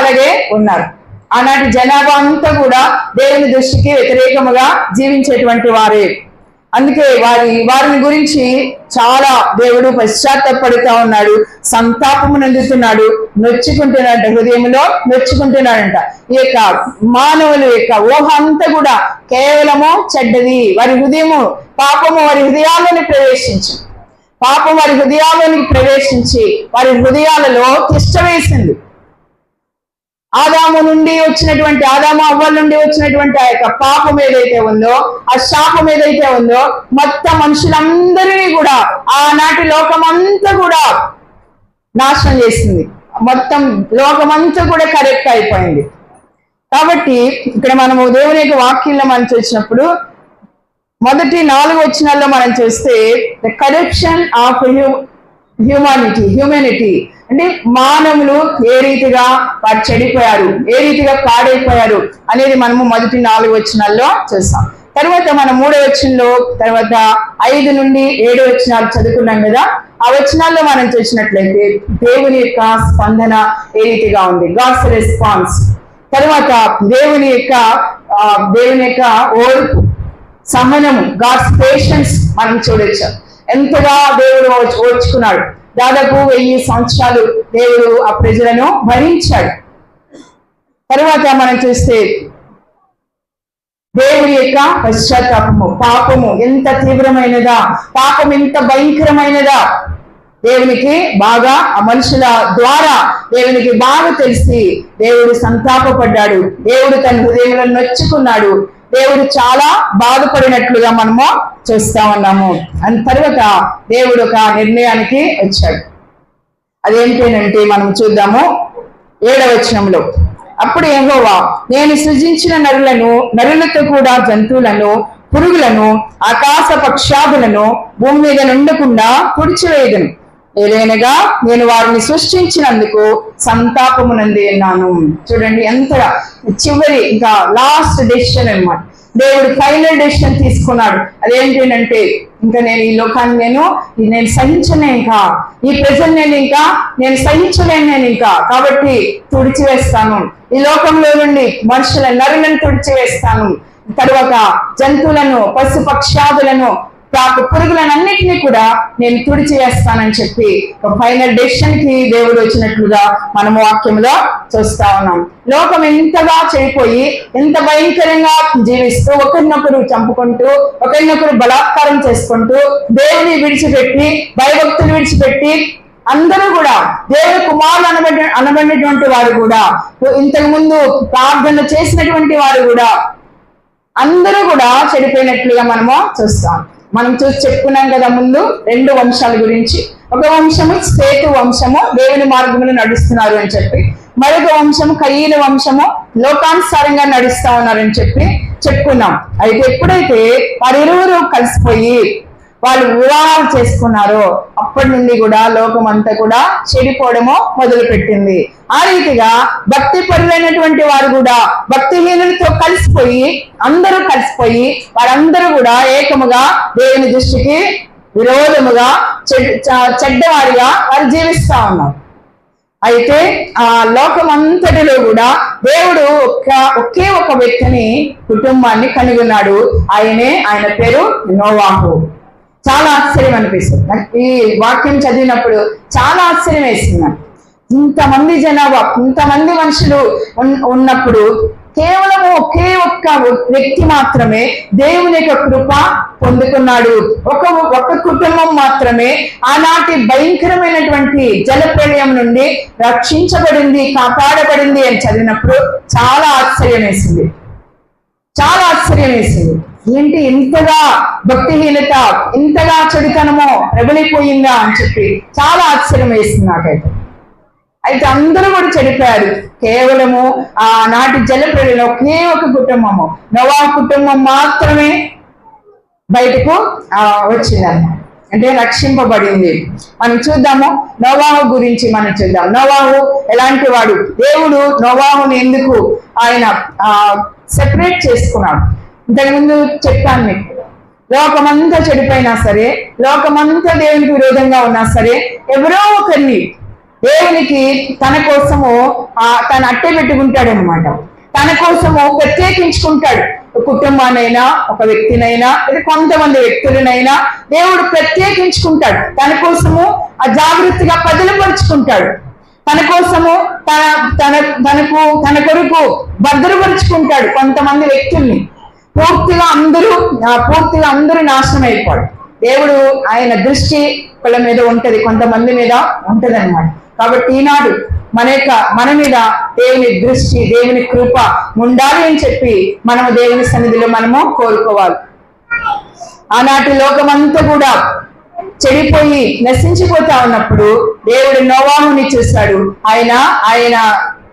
అలాగే ఉన్నారు. ఆనాటి జనాభా అంతా కూడా దేవుని దృష్టికి వ్యతిరేకముగా జీవించేటువంటి వారే. అందుకే వారిని గురించి చాలా దేవుడు పశ్చాత్తపడుతూ ఉన్నాడు, సంతాపము నందుతున్నాడు, నొచ్చుకుంటున్నాడంట, హృదయంలో నొచ్చుకుంటున్నాడంట. ఈ యొక్క మానవుల యొక్క ఊహ అంతా కూడా కేవలము చెడ్డది. వారి హృదయము పాపము వారి హృదయాల్లోని ప్రవేశించి వారి హృదయాలలో తిష్ట వేసింది. ఆదాము అవ్వల నుండి వచ్చినటువంటి ఆ యొక్క పాపం ఏదైతే ఉందో, ఆ శాపం ఏదైతే ఉందో, మొత్తం మనుషులందరినీ కూడా ఆనాటి లోకమంతా కూడా నాశనం చేసింది. మొత్తం లోకమంతా కూడా కరెక్ట్ అయిపోయింది. కాబట్టి ఇక్కడ మనము దేవుని యొక్క వాక్యంలో మనం చూసినప్పుడు మొదటి 4 వచనాల్లో మనం చూస్తే ద కరప్షన్ ఆఫ్ హ్యూమానిటీ అంటే మానవులు ఏ రీతిగా వారు చెడిపోయారు, ఏ రీతిగా పాడైపోయారు అనేది మనము మొదటి 4 వచనాల్లో చూస్తాం. తర్వాత మనం 3వ వచనంలో, తర్వాత 5 నుండి 7 వచనాలు చదువుకున్నాం కదా. ఆ వచనాల్లో మనం చూసినట్లయితే దేవుని యొక్క స్పందన ఏ రీతిగా ఉంది, గాడ్స్ రెస్పాన్స్. తర్వాత దేవుని యొక్క ఓర్పు, సహనము, గాడ్స్ పేషెన్స్ మనం చూడొచ్చు. ఎంతగా దేవుడు ఓర్చుకున్నాడు. దాదాపు 1000 సంవత్సరాలు దేవుడు ఆ ప్రజలను భరించాడు. తర్వాత మనం చూస్తే దేవుడి యొక్క పశ్చాత్తాపము, పాపము ఎంత తీవ్రమైనదా, పాపం ఎంత భయంకరమైనదా దేవునికి బాగా, ఆ మనుషుల ద్వారా దేవునికి బాగా తెలిసి దేవుడు సంతాపపడ్డాడు. దేవుడు తన హృదయంలో నొచ్చుకున్నాడు. దేవుడు చాలా బాధపడినట్లుగా మనము చూస్తా ఉన్నాము. అండ్ తర్వాత దేవుడు ఒక నిర్ణయానికి వచ్చాడు. అదేంటంటే మనం చూద్దాము 7వ వచనంలో. అప్పుడు యెహోవా, నేను సృజించిన నరులతో కూడా జంతువులను, పురుగులను, ఆకాశ పక్షాదులను భూమి మీద నుండకుండా తుడిచివేయదును. ఏదైనగా నేను వారిని సృష్టించినందుకు సంతాపమునంది అన్నాను. చూడండి ఎంతగా చివరి ఇంకా లాస్ట్ డెసిషన్ అన్నమాట. దేవుడు ఫైనల్ డెసిషన్ తీసుకున్నాడు. అదేంటంటే ఇంకా నేను ఈ లోకాన్ని నేను సహించనే, ఇంకా ఈ ప్రజలు నేను సహించలేను ఇంకా, కాబట్టి తుడిచివేస్తాను. ఈ లోకంలో నుండి నరులను తుడిచివేస్తాను. తర్వాత జంతువులను, పశు పక్షాదులను, పురుగులన్నింటినీ కూడా నేను తుడిచివేస్తానని చెప్పి ఒక ఫైనల్ డెసిషన్ కి దేవుడు వచ్చినట్లుగా మనము వాక్యంలో చూస్తా ఉన్నాం. లోకం ఎంతగా చెడిపోయి, ఎంత భయంకరంగా జీవిస్తూ, ఒకరినొకరు చంపుకుంటూ, ఒకరినొకరు బలాత్కారం చేసుకుంటూ, దేవుని విడిచిపెట్టి, భయభక్తులు విడిచిపెట్టి, అందరూ కూడా దేవుని కుమారులు అనబడినటువంటి వారు కూడా, ఇంతకు ముందు ప్రార్థన చేసినటువంటి వారు కూడా అందరూ కూడా చెడిపోయినట్లుగా మనము చూస్తాం. మనం చెప్పుకున్నాం కదా ముందు 2 వంశాల గురించి. ఒక వంశము సేతు వంశము, దేవుని మార్గంలో నడుస్తున్నారు అని చెప్పి, మరొక వంశము కయీను వంశము లోకానుసారంగా నడుస్తా ఉన్నారని చెప్పి చెప్పుకున్నాం. అయితే ఎప్పుడైతే వారిరువురు కలిసిపోయి వాళ్ళు వివాహాలు చేసుకున్నారో అప్పటి నుండి కూడా లోకం అంతా కూడా చెడిపోవడము మొదలు పెట్టింది. ఆ రీతిగా భక్తి పరులైనటువంటి వారు కూడా భక్తిహీనులతో అందరూ కలిసిపోయి వారందరూ కూడా ఏకముగా దేవుని దృష్టికి విరోధముగా చెడ్డవారిగా వారు జీవిస్తా ఉన్నారు. అయితే ఆ లోకమంతటిలో కూడా దేవుడు ఒకే ఒక వ్యక్తిని, కుటుంబాన్ని కనుగొన్నాడు. ఆయన పేరు నోవాహు. చాలా ఆశ్చర్యం అనిపిస్తుంది. ఈ వాక్యం చదివినప్పుడు చాలా ఆశ్చర్యం వేసింది. ఇంతమంది జనాభా, ఇంతమంది మనుషులు ఉన్నప్పుడు కేవలం ఒకే ఒక్క వ్యక్తి మాత్రమే దేవుని యొక్క కృప పొందుకున్నాడు. ఒక కుటుంబం మాత్రమే ఆనాటి భయంకరమైనటువంటి జల ప్రళయం నుండి రక్షించబడింది, కాపాడబడింది అని చదివినప్పుడు చాలా ఆశ్చర్యం వేసింది. ఏంటి ఇంతగా భక్తిహీనత, ఇంతగా చెడుతనమో ప్రబలిపోయిందా అని చెప్పి చాలా ఆశ్చర్యం వేసింది నాకైతే. అయితే అందరూ కూడా చెడిపోయారు. కేవలము ఆనాటి జల ప్రళయంలో ఒకే ఒక కుటుంబము, నోవాహు కుటుంబం మాత్రమే బయటకు వచ్చిందన్నమాట, అంటే రక్షింపబడింది. మనం చూద్దాము నోవాహు గురించి. మనం చూద్దాం నోవాహు ఎలాంటి వాడు. దేవుడు నోవాహుని ఎందుకు ఆయన సెపరేట్ చేసుకున్నాడు. ఇంతకుముందు చెప్పాను మీకు, లోకమంతా చెడిపోయినా సరే, లోకమంతా దేవునికి విరోధంగా ఉన్నా సరే, ఎవరో ఒకరిని దేవునికి తన కోసము తను అట్టే పెట్టుకుంటాడు అనమాట. తన కోసము ప్రత్యేకించుకుంటాడు. కుటుంబానైనా, ఒక వ్యక్తినైనా, లేదా కొంతమంది వ్యక్తులనైనా దేవుడు ప్రత్యేకించుకుంటాడు. తన కోసము జాగ్రత్తగా పదిలపరుచుకుంటాడు. తన కోసము తన కొరకు భద్రపరుచుకుంటాడు కొంతమంది వ్యక్తుల్ని. పూర్తిగా అందరూ నాశనం అయిపోడు. దేవుడు ఆయన దృష్టి ఒకళ్ళ మీద ఉంటది, కొంతమంది మీద ఉంటది అనమాట. కాబట్టి ఈనాడు మన మీద దేవుని దృష్టి, దేవుని కృప ఉండాలి అని చెప్పి మనము దేవుని సన్నిధిలో మనము కోరుకోవాలి. ఆనాటి లోకమంతా కూడా చెడిపోయి నశించిపోతా ఉన్నప్పుడు దేవుడు నోవాహుని చూశాడు. ఆయన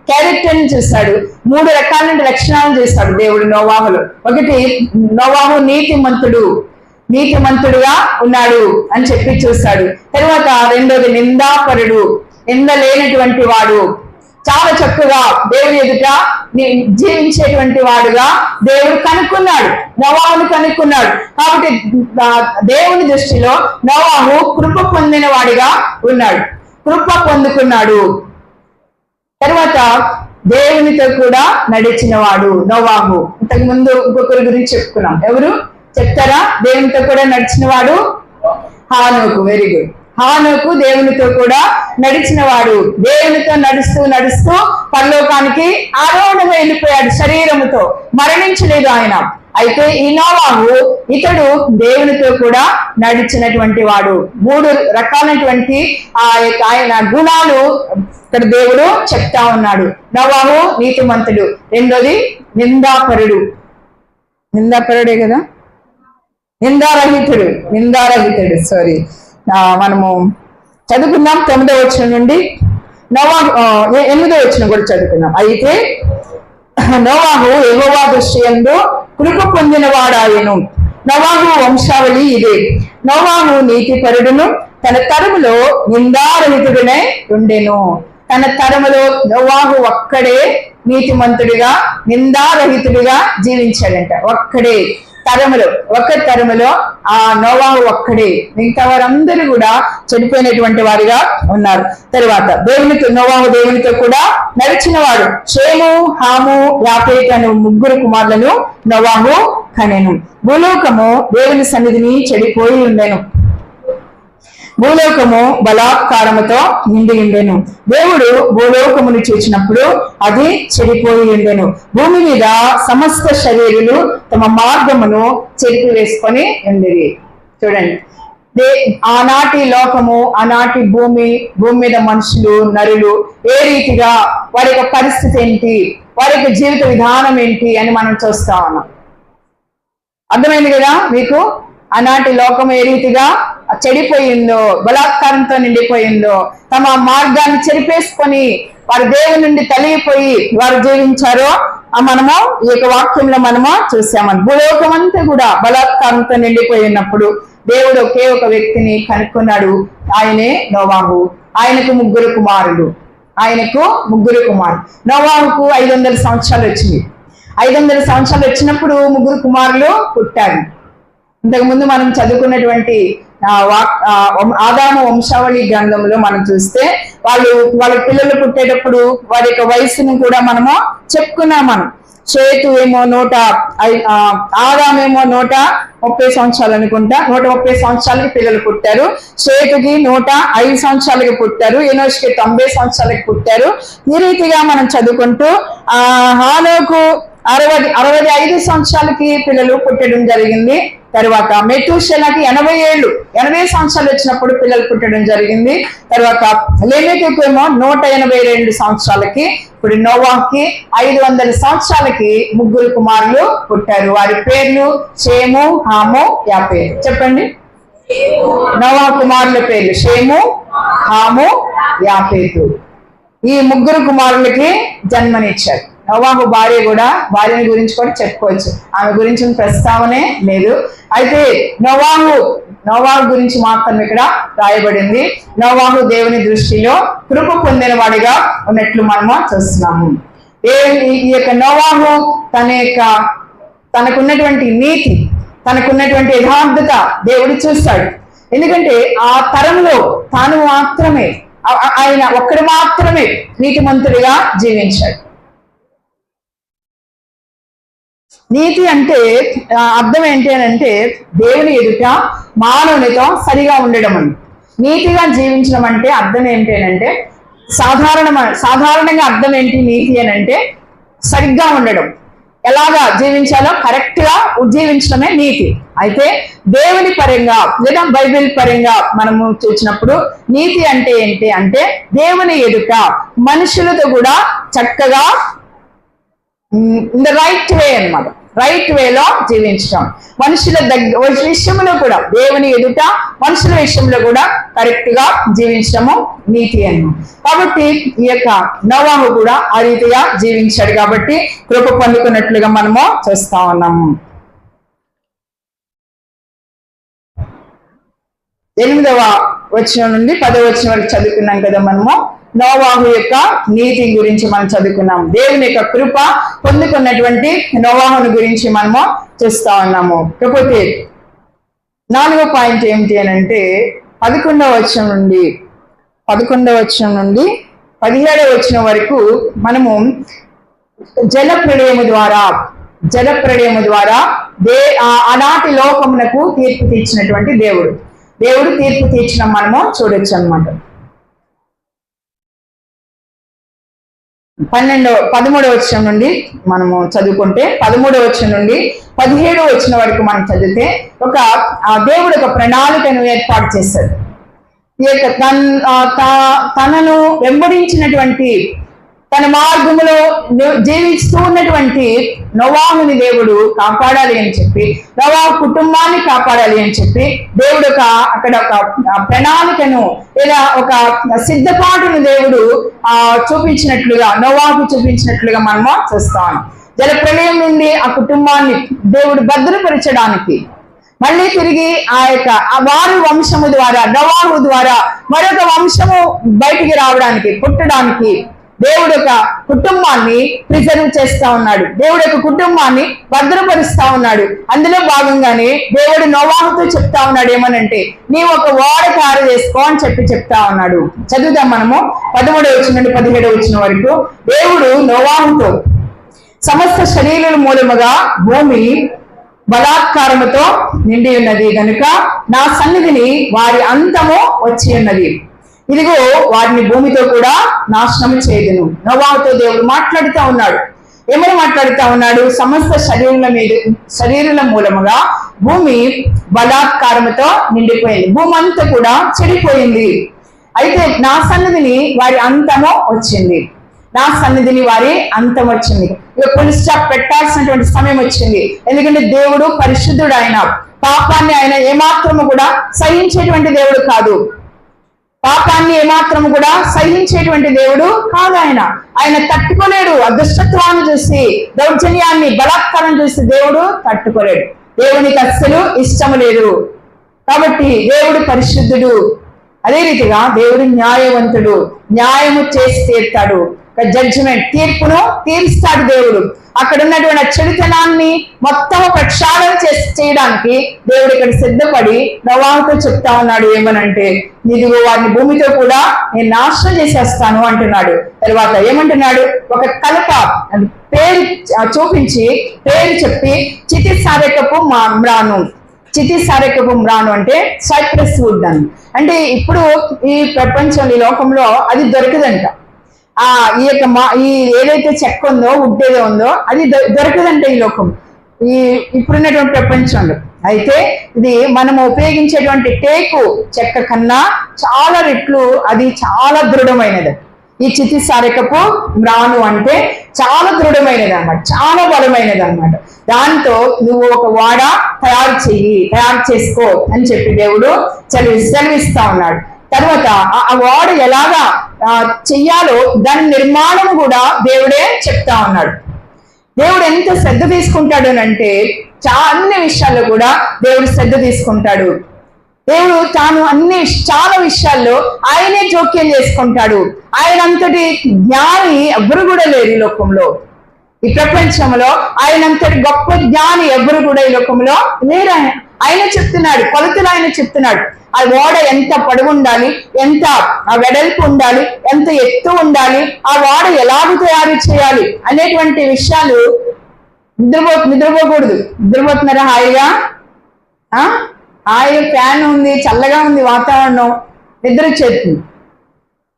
క్యారెక్టర్ని చూశాడు. 3 రకాలైన లక్షణాలు చూశాడు దేవుడు నోవాహులో. ఒకటి, నోవాహు నీతిమంతుడుగా ఉన్నాడు అని చెప్పి చూశాడు. తర్వాత రెండోది, నిందాపరుడు, నింద లేనటువంటి వాడు, చాలా చక్కగా దేవుని ఎదుట జీవించేటువంటి వాడుగా దేవుడు నోవాహును కనుక్కున్నాడు. కాబట్టి దేవుని దృష్టిలో నోవాహు కృప పొందిన వాడిగా ఉన్నాడు, కృప పొందుకున్నాడు. తర్వాత దేవునితో కూడా నడిచిన వాడు నోవాహు. ఇంతకు ముందు ఇంకొకరి గురించి చెప్పుకున్నాం. ఎవరు చెప్తారా? దేవునితో కూడా నడిచిన వాడు హానోకు. Very good. హానోకు దేవునితో కూడా నడిచిన వాడు. దేవునితో నడుస్తూ పరలోకానికి ఆరోహణంగా వెళ్ళిపోయాడు. శరీరముతో మరణించలేదు ఆయన. అయితే ఈ నోవాహు ఇతడు దేవునితో కూడా నడిచినటువంటి వాడు. 3 రకాలైనటువంటి ఆయన గుణాలు ఇక్కడ దేవుడు చెప్తా ఉన్నాడు. నోవాహు నీతిమంతుడు. రెండోది, నిందాపరుడే కదా, నిందారహితుడు. సారీ, మనము చదువుకుందాం 9వ వచనం నుండి 8వ వచనం కూడా చదువుకుందాం. అయితే నోవాహు యెహోవా దృష్టి యందు కృప పొందిన వాడాయను. నోవాహు వంశావళి ఇదే. నోవాహు నీతిపరుడును, తన తరములో నిందారహితుడునే ఉండెను. తన తరములో నోవాహు ఒక్కడే నీతిమంతుడిగా, నిందారహితుడిగా జీవించాడంట. ఒక తరములో ఆ నోవాహు ఒక్కడే. మిగతా వారందరూ కూడా చనిపోయినటువంటి వారిగా ఉన్నారు. తరువాత నోవాహు దేవునితో కూడా నడిచిన వాడు. షేము, హాము, యాపేతు అను 3 కుమారులను నోవాహు కనెను. భూలోకము దేవుని సన్నిధిని చెడిపోయి ఉండెను. భూలోకము బలాత్కారముతో నిండి ఉండెను. దేవుడు భూలోకమును చూచినప్పుడు అది చెడిపోయి ఉండెను. భూమి మీద సమస్త శరీరులు తమ మార్గమును చెరిపి వేసుకొని ఉండేది. చూడండి, ఆనాటి లోకము, ఆనాటి భూమి మీద మనుషులు, నరులు ఏ రీతిగా, వారి యొక్క పరిస్థితి ఏంటి, వారి యొక్క జీవిత విధానం ఏంటి అని మనం చూస్తా ఉన్నాం. అర్థమైంది కదా మీకు? ఆనాటి లోకం ఏ రీతిగా చెడిపోయిందో, బలాత్కారంతో నిండిపోయిందో, తమ మార్గాన్ని చెరిపేసుకొని వారు దేవుని నుండి తొలగిపోయి వారు జీవించారో మనము ఈ యొక్క వాక్యంలో మనము చూసామని. భూలోకం అంతా కూడా బలాత్కారంతో నిండిపోయి ఉన్నప్పుడు దేవుడు ఒకే ఒక వ్యక్తిని కనుక్కున్నాడు. ఆయనే నోవాహు. ఆయనకు 3 కుమారులు. నోవాహుకు 500 సంవత్సరాలు వచ్చింది. 500 సంవత్సరాలు వచ్చినప్పుడు 3 కుమారులు పుట్టారు. ఇంతకుముందు మనం చదువుకున్నటువంటి ఆదాము వంశావళి గ్రంథంలో మనం చూస్తే వాళ్ళ పిల్లలు పుట్టేటప్పుడు వారి యొక్క వయసును కూడా మనము చెప్పుకున్నాం. మనం చేతు ఏమో ఆదామేమో 130 సంవత్సరాలు అనుకుంటా, 130 సంవత్సరాలకి పిల్లలు పుట్టారు. చేతుకి 105 సంవత్సరాలకి పుట్టారు. ఎనోష్కి 90 సంవత్సరాలకి పుట్టారు. ఈ రీతిగా మనం చదువుకుంటూ హానోకు 65 సంవత్సరాలకి పిల్లలు పుట్టడం జరిగింది. తర్వాత మెతూషెలకి 80 సంవత్సరాలు వచ్చినప్పుడు పిల్లలు పుట్టడం జరిగింది. తర్వాత లెమెకుకేమో 182 సంవత్సరాలకి, ఇప్పుడు నోవాహుకి 500 సంవత్సరాలకి 3 కుమారులు పుట్టారు. వారి పేర్లు షేము, హాము, యాపేతు. చెప్పండి. నోవాహు కుమారుల పేర్లు షేము, హాము, యాపేతు. ఈ 3 కుమారులకి జన్మనిచ్చారు. నోవాహు భార్యని గురించి కూడా చెప్పుకోవచ్చు. ఆమె గురించి ప్రస్తావనే లేదు. అయితే నోవాహు గురించి మాత్రం ఇక్కడ రాయబడింది. నోవాహు దేవుని దృష్టిలో కృప పొందిన వాడిగా ఉన్నట్లు మనము చూస్తున్నాము. ఈ యొక్క నోవాహు తనకున్నటువంటి నీతి, తనకున్నటువంటి యథార్థత దేవుడు చూస్తాడు. ఎందుకంటే ఆ తరంలో ఆయన ఒక్కడు మాత్రమే నీతిమంతుడిగా జీవించాడు. నీతి అంటే అర్థం ఏంటి అని అంటే దేవుని ఎదుట మానవునితో సరిగా ఉండడం అని. నీతిగా జీవించడం అంటే అర్థం ఏంటి అని అంటే సాధారణంగా అర్థం ఏంటి నీతి అని అంటే సరిగ్గా ఉండడం. ఎలాగా జీవించాలో కరెక్ట్ గా జీవించడమే నీతి. అయితే దేవుని పరంగా లేదా బైబిల్ పరంగా మనము చూసినప్పుడు నీతి అంటే ఏంటి అంటే దేవుని ఎదుట మనుషులతో కూడా చక్కగా ఇన్ ద రైట్ వే అన్నమాట, రైట్ వేలో జీవించడం. మనుషుల విషయంలో కూడా దేవుని ఎదుట మనుషుల విషయంలో కూడా కరెక్ట్ గా జీవించడము నీతి అన్నమాట. కాబట్టి ఈ యొక్క నోవాహు కూడా ఆ రీతిగా జీవించాడు కాబట్టి కృప పొందుకున్నట్లుగా మనము చూస్తా ఉన్నాము. 8వ వచనం నుండి 10వ వచనం వరకు చదువుకున్నాం కదా మనము. నోవాహు యొక్క నీతి గురించి మనం చదువుకున్నాం. దేవుని యొక్క కృప పొందుకున్నటువంటి నోవాహుని గురించి మనము చూస్తా ఉన్నాము. కాకపోతే 4వ పాయింట్ ఏమిటి అని అంటే 11వ వచనం నుండి 17వ వచనం వరకు మనము జల ప్రళయము ద్వారా ఆనాటి లోకమునకు తీర్పు తీర్చినటువంటి దేవుడు తీర్పు తీర్చడం మనము చూడొచ్చు అన్నమాట. 13వ వచనం నుండి మనము చదువుకుంటే 13వ వచనం నుండి 17వ వచనం వరకు మనం చదివితే దేవుడు ఒక ప్రణాళికను ఏర్పాటు చేశాడు. ఈ యొక్క తనను వెంబడించినటువంటి తన మార్గములో జీవిస్తూ ఉన్నటువంటి నోవాహుని దేవుడు కాపాడాలి అని చెప్పి, నోవాహు కుటుంబాన్ని కాపాడాలి అని చెప్పి దేవుడు అక్కడ ఒక ప్రణాళికను లేదా ఒక సిద్ధపాటును దేవుడు నోవాహుకు చూపించినట్లుగా మనము చూస్తాం. జల ప్రళయం నుండి ఆ కుటుంబాన్ని దేవుడు భద్రపరచడానికి, మళ్ళీ తిరిగి వారి వంశము ద్వారా నోవాహు ద్వారా మరొక వంశము బయటికి రావడానికి, పుట్టడానికి దేవుడు ఒక కుటుంబాన్ని ప్రిజర్వ్ చేస్తా ఉన్నాడు. దేవుడు ఒక కుటుంబాన్ని భద్రపరుస్తా ఉన్నాడు. అందులో భాగంగానే దేవుడు నోవాహుతో చెప్తా ఉన్నాడు ఏమనంటే, నీవు ఒక ఓడ తయారు చేసుకో అని చెప్తా ఉన్నాడు. చదువుతాం మనము 13వ వచనం నుండి 17వ వచనం వరకు. దేవుడు నోవాహుతో, సమస్త శరీరుల మూలముగా భూమి బలాత్కారముతో నిండి ఉన్నది గనుక నా సన్నిధిని వారి అంతము వచ్చి ఉన్నది. ఇదిగో వారిని భూమితో కూడా నాశనం చేయదును. నోవాహుతో దేవుడు మాట్లాడుతూ ఉన్నాడు. ఏమని మాట్లాడుతూ ఉన్నాడు? సమస్త శరీరుల మూలముగా భూమి బలాత్కారముతో నిండిపోయింది, భూమి అంతా కూడా చెడిపోయింది. అయితే నా సన్నిధిని వారి అంతము వచ్చింది. ఇక ఫుల్ స్టాప్ పెట్టాల్సినటువంటి సమయం వచ్చింది. ఎందుకంటే దేవుడు పరిశుద్ధుడు. ఆయన పాపాన్ని ఆయన ఏమాత్రము కూడా సహించేటువంటి దేవుడు కాదు. సహించేటువంటి దేవుడు కాదు. ఆయన తట్టుకోలేడు. అదృష్టత్వాన్ని చూసి, దౌర్జన్యాన్ని, బలాత్కారం చూసి దేవుడు తట్టుకోలేడు. దేవునికి అస్సలు ఇష్టము లేదు. కాబట్టి దేవుడు పరిశుద్ధుడు. అదే రీతిగా దేవుడు న్యాయవంతుడు. న్యాయము చేసి తీర్తాడు. జడ్జిమెంట్, తీర్పును తీరుస్తాడు దేవుడు. అక్కడ ఉన్నటువంటి చెడుతనాన్ని మొత్తం ప్రక్షాళన చేయడానికి దేవుడు ఇక్కడ సిద్ధపడి నోవాహుతో చెప్తా ఉన్నాడు ఏమనంటే, ఇదిగో వారిని భూమితో కూడా నేను నాశనం చేసేస్తాను అంటున్నాడు. తర్వాత ఏమంటున్నాడు? ఒక కలప పేరు చూపించి, పేరు చెప్పి చితిసారెకపు మ్రాను అంటే సైప్రస్ వుడ్ అని. అంటే ఇప్పుడు ఈ ప్రపంచంలో, ఈ లోకంలో అది దొరకదంట. ఈ యొక్క ఈ ఏదైతే చెక్క ఉందో వుడ్ ఏదో ఉందో అది దొరకదంటే ఈ లోకం ఇప్పుడున్నటువంటి ప్రపంచంలో. అయితే ఇది మనం ఉపయోగించేటువంటి టేకు చెక్క కన్నా చాలా రెట్లు అది చాలా దృఢమైనది. ఈ చితిసారికపు మ్రాను అంటే చాలా దృఢమైనది అన్నమాట, చాలా బలమైనది అన్నమాట. దాంతో నువ్వు ఒక వాడ తయారు చేసుకో అని చెప్పి దేవుడు సెలవిస్తా ఉన్నాడు. తర్వాత ఆ వాడ ఎలాగా చెయ్యాలో దాని నిర్మాణం కూడా దేవుడే చెప్తా ఉన్నాడు. దేవుడు ఎంత శ్రద్ధ తీసుకుంటాడు అంటే అన్ని విషయాల్లో కూడా దేవుడు శ్రద్ధ తీసుకుంటాడు. దేవుడు తాను చాలా విషయాల్లో ఆయనే జోక్యం చేసుకుంటాడు. ఆయన అంతటి జ్ఞాని ఎవ్వరు కూడా లేరు ఈ లోకంలో, ఈ ప్రపంచంలో. ఆయనంతటి గొప్ప జ్ఞాని ఎవ్వరు కూడా ఈ లోకంలో లేరు. ఆయన చెప్తున్నాడు, కొలతలు ఆయన చెప్తున్నాడు. ఆ ఓడ ఎంత పొడవు ఉండాలి, ఎంత వెడల్పు ఉండాలి, ఎంత ఎత్తు ఉండాలి, ఆ ఓడ ఎలాగ తయారు చేయాలి అనేటువంటి విషయాలు. నిద్రపోకూడదు. నిద్రపోతున్నారా హాయిగా? హాయిగా ఫ్యాన్ ఉంది, చల్లగా ఉంది వాతావరణం, నిద్ర వచ్చేస్తుంది.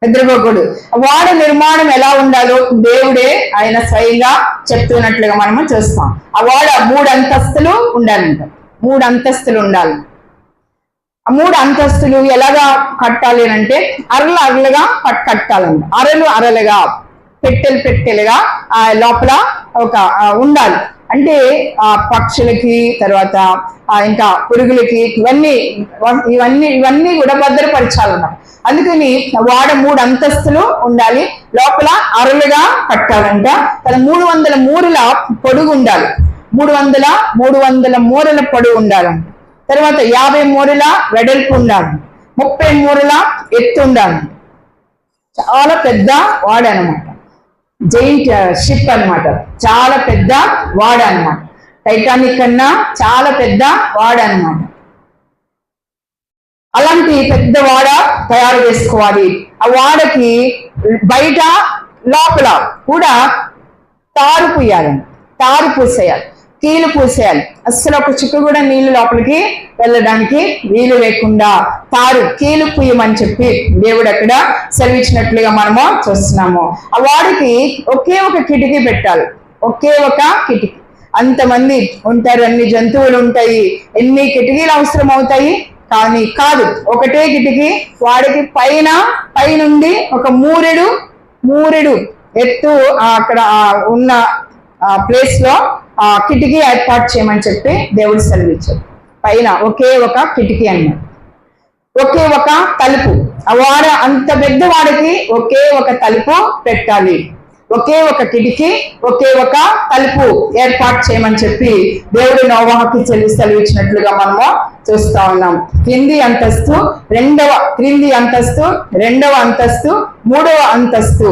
నిద్రపోకూడదు. వాడ నిర్మాణం ఎలా ఉండాలో దేవుడే ఆయన స్వయంగా చెప్తున్నట్లుగా మనము చూస్తాం. ఆ వాడ 3 అంతస్తులు ఉండాలంట. 3 అంతస్తులు ఉండాలి. ఆ 3 అంతస్తులు ఎలాగా కట్టాలి అంటే అరలుగా కట్టాలంట. అరలుగా పెట్టెలుగా ఆ లోపల ఒక ఉండాలి. అంటే ఆ పక్షులకి, తర్వాత ఇంకా పురుగులకి ఇవన్నీ కూడా భద్రపరచాలన్నమాట. అందుకని వాడ 3 అంతస్తులు ఉండాలి, లోపల అరలుగా కట్టాలంట. 300 మూరల పొడుగు ఉండాలి, 300 మూరల పొడుగు ఉండాలంట. తర్వాత 50 మూరల వెడల్పు ఉండాలి, 30 మూరల ఎత్తు ఉండాలి. చాలా పెద్ద వాడ అనమాట, జైంట్ షిప్ అనమాట, చాలా పెద్ద వాడ అనమాట. టైటానిక్ కన్నా చాలా పెద్ద వాడ అనమాట. అలాంటి పెద్ద వాడ తయారు చేసుకోవాలి. ఆ వాడకి బయట లోపల కూడా తారు పూసేయాలి, కీలు పూసేయాలి. అస్సలు ఒక చుక్క కూడా నీళ్లు లోపలికి వెళ్ళడానికి వీలు లేకుండా కీలు పూయమని చెప్పి దేవుడు అక్కడ సెలవిచ్చినట్లుగా మనము చూస్తున్నాము. ఆ వాడికి ఒకే ఒక కిటికీ పెట్టాలి, ఒకే ఒక కిటికీ. అంతమంది ఉంటారు, అన్ని జంతువులు ఉంటాయి, ఎన్ని కిటికీలు అవసరం అవుతాయి. కానీ కాదు, ఒకటే కిటికీ. వాడికి పైనుండి ఒక మూరెడు ఎత్తు అక్కడ ఉన్న ప్లేస్ లో కిటికీ ఏర్పాటు చేయమని చెప్పి దేవుడు సెలవిచ్చాడు. పైన ఒకే ఒక కిటికీ అన్నాడు, ఒకే ఒక తలుపు. ఆ వాడ అంత పెద్ద వాడికి ఒకే ఒక తలుపు పెట్టాలి, ఒకే ఒక కిటికీ, ఒకే ఒక తలుపు ఏర్పాటు చేయమని చెప్పి దేవుడు నోవాహుకి సెలవిచ్చినట్లుగా మనము చూస్తా ఉన్నాం. క్రింది అంతస్తు, రెండవ అంతస్తు, 3వ అంతస్తు,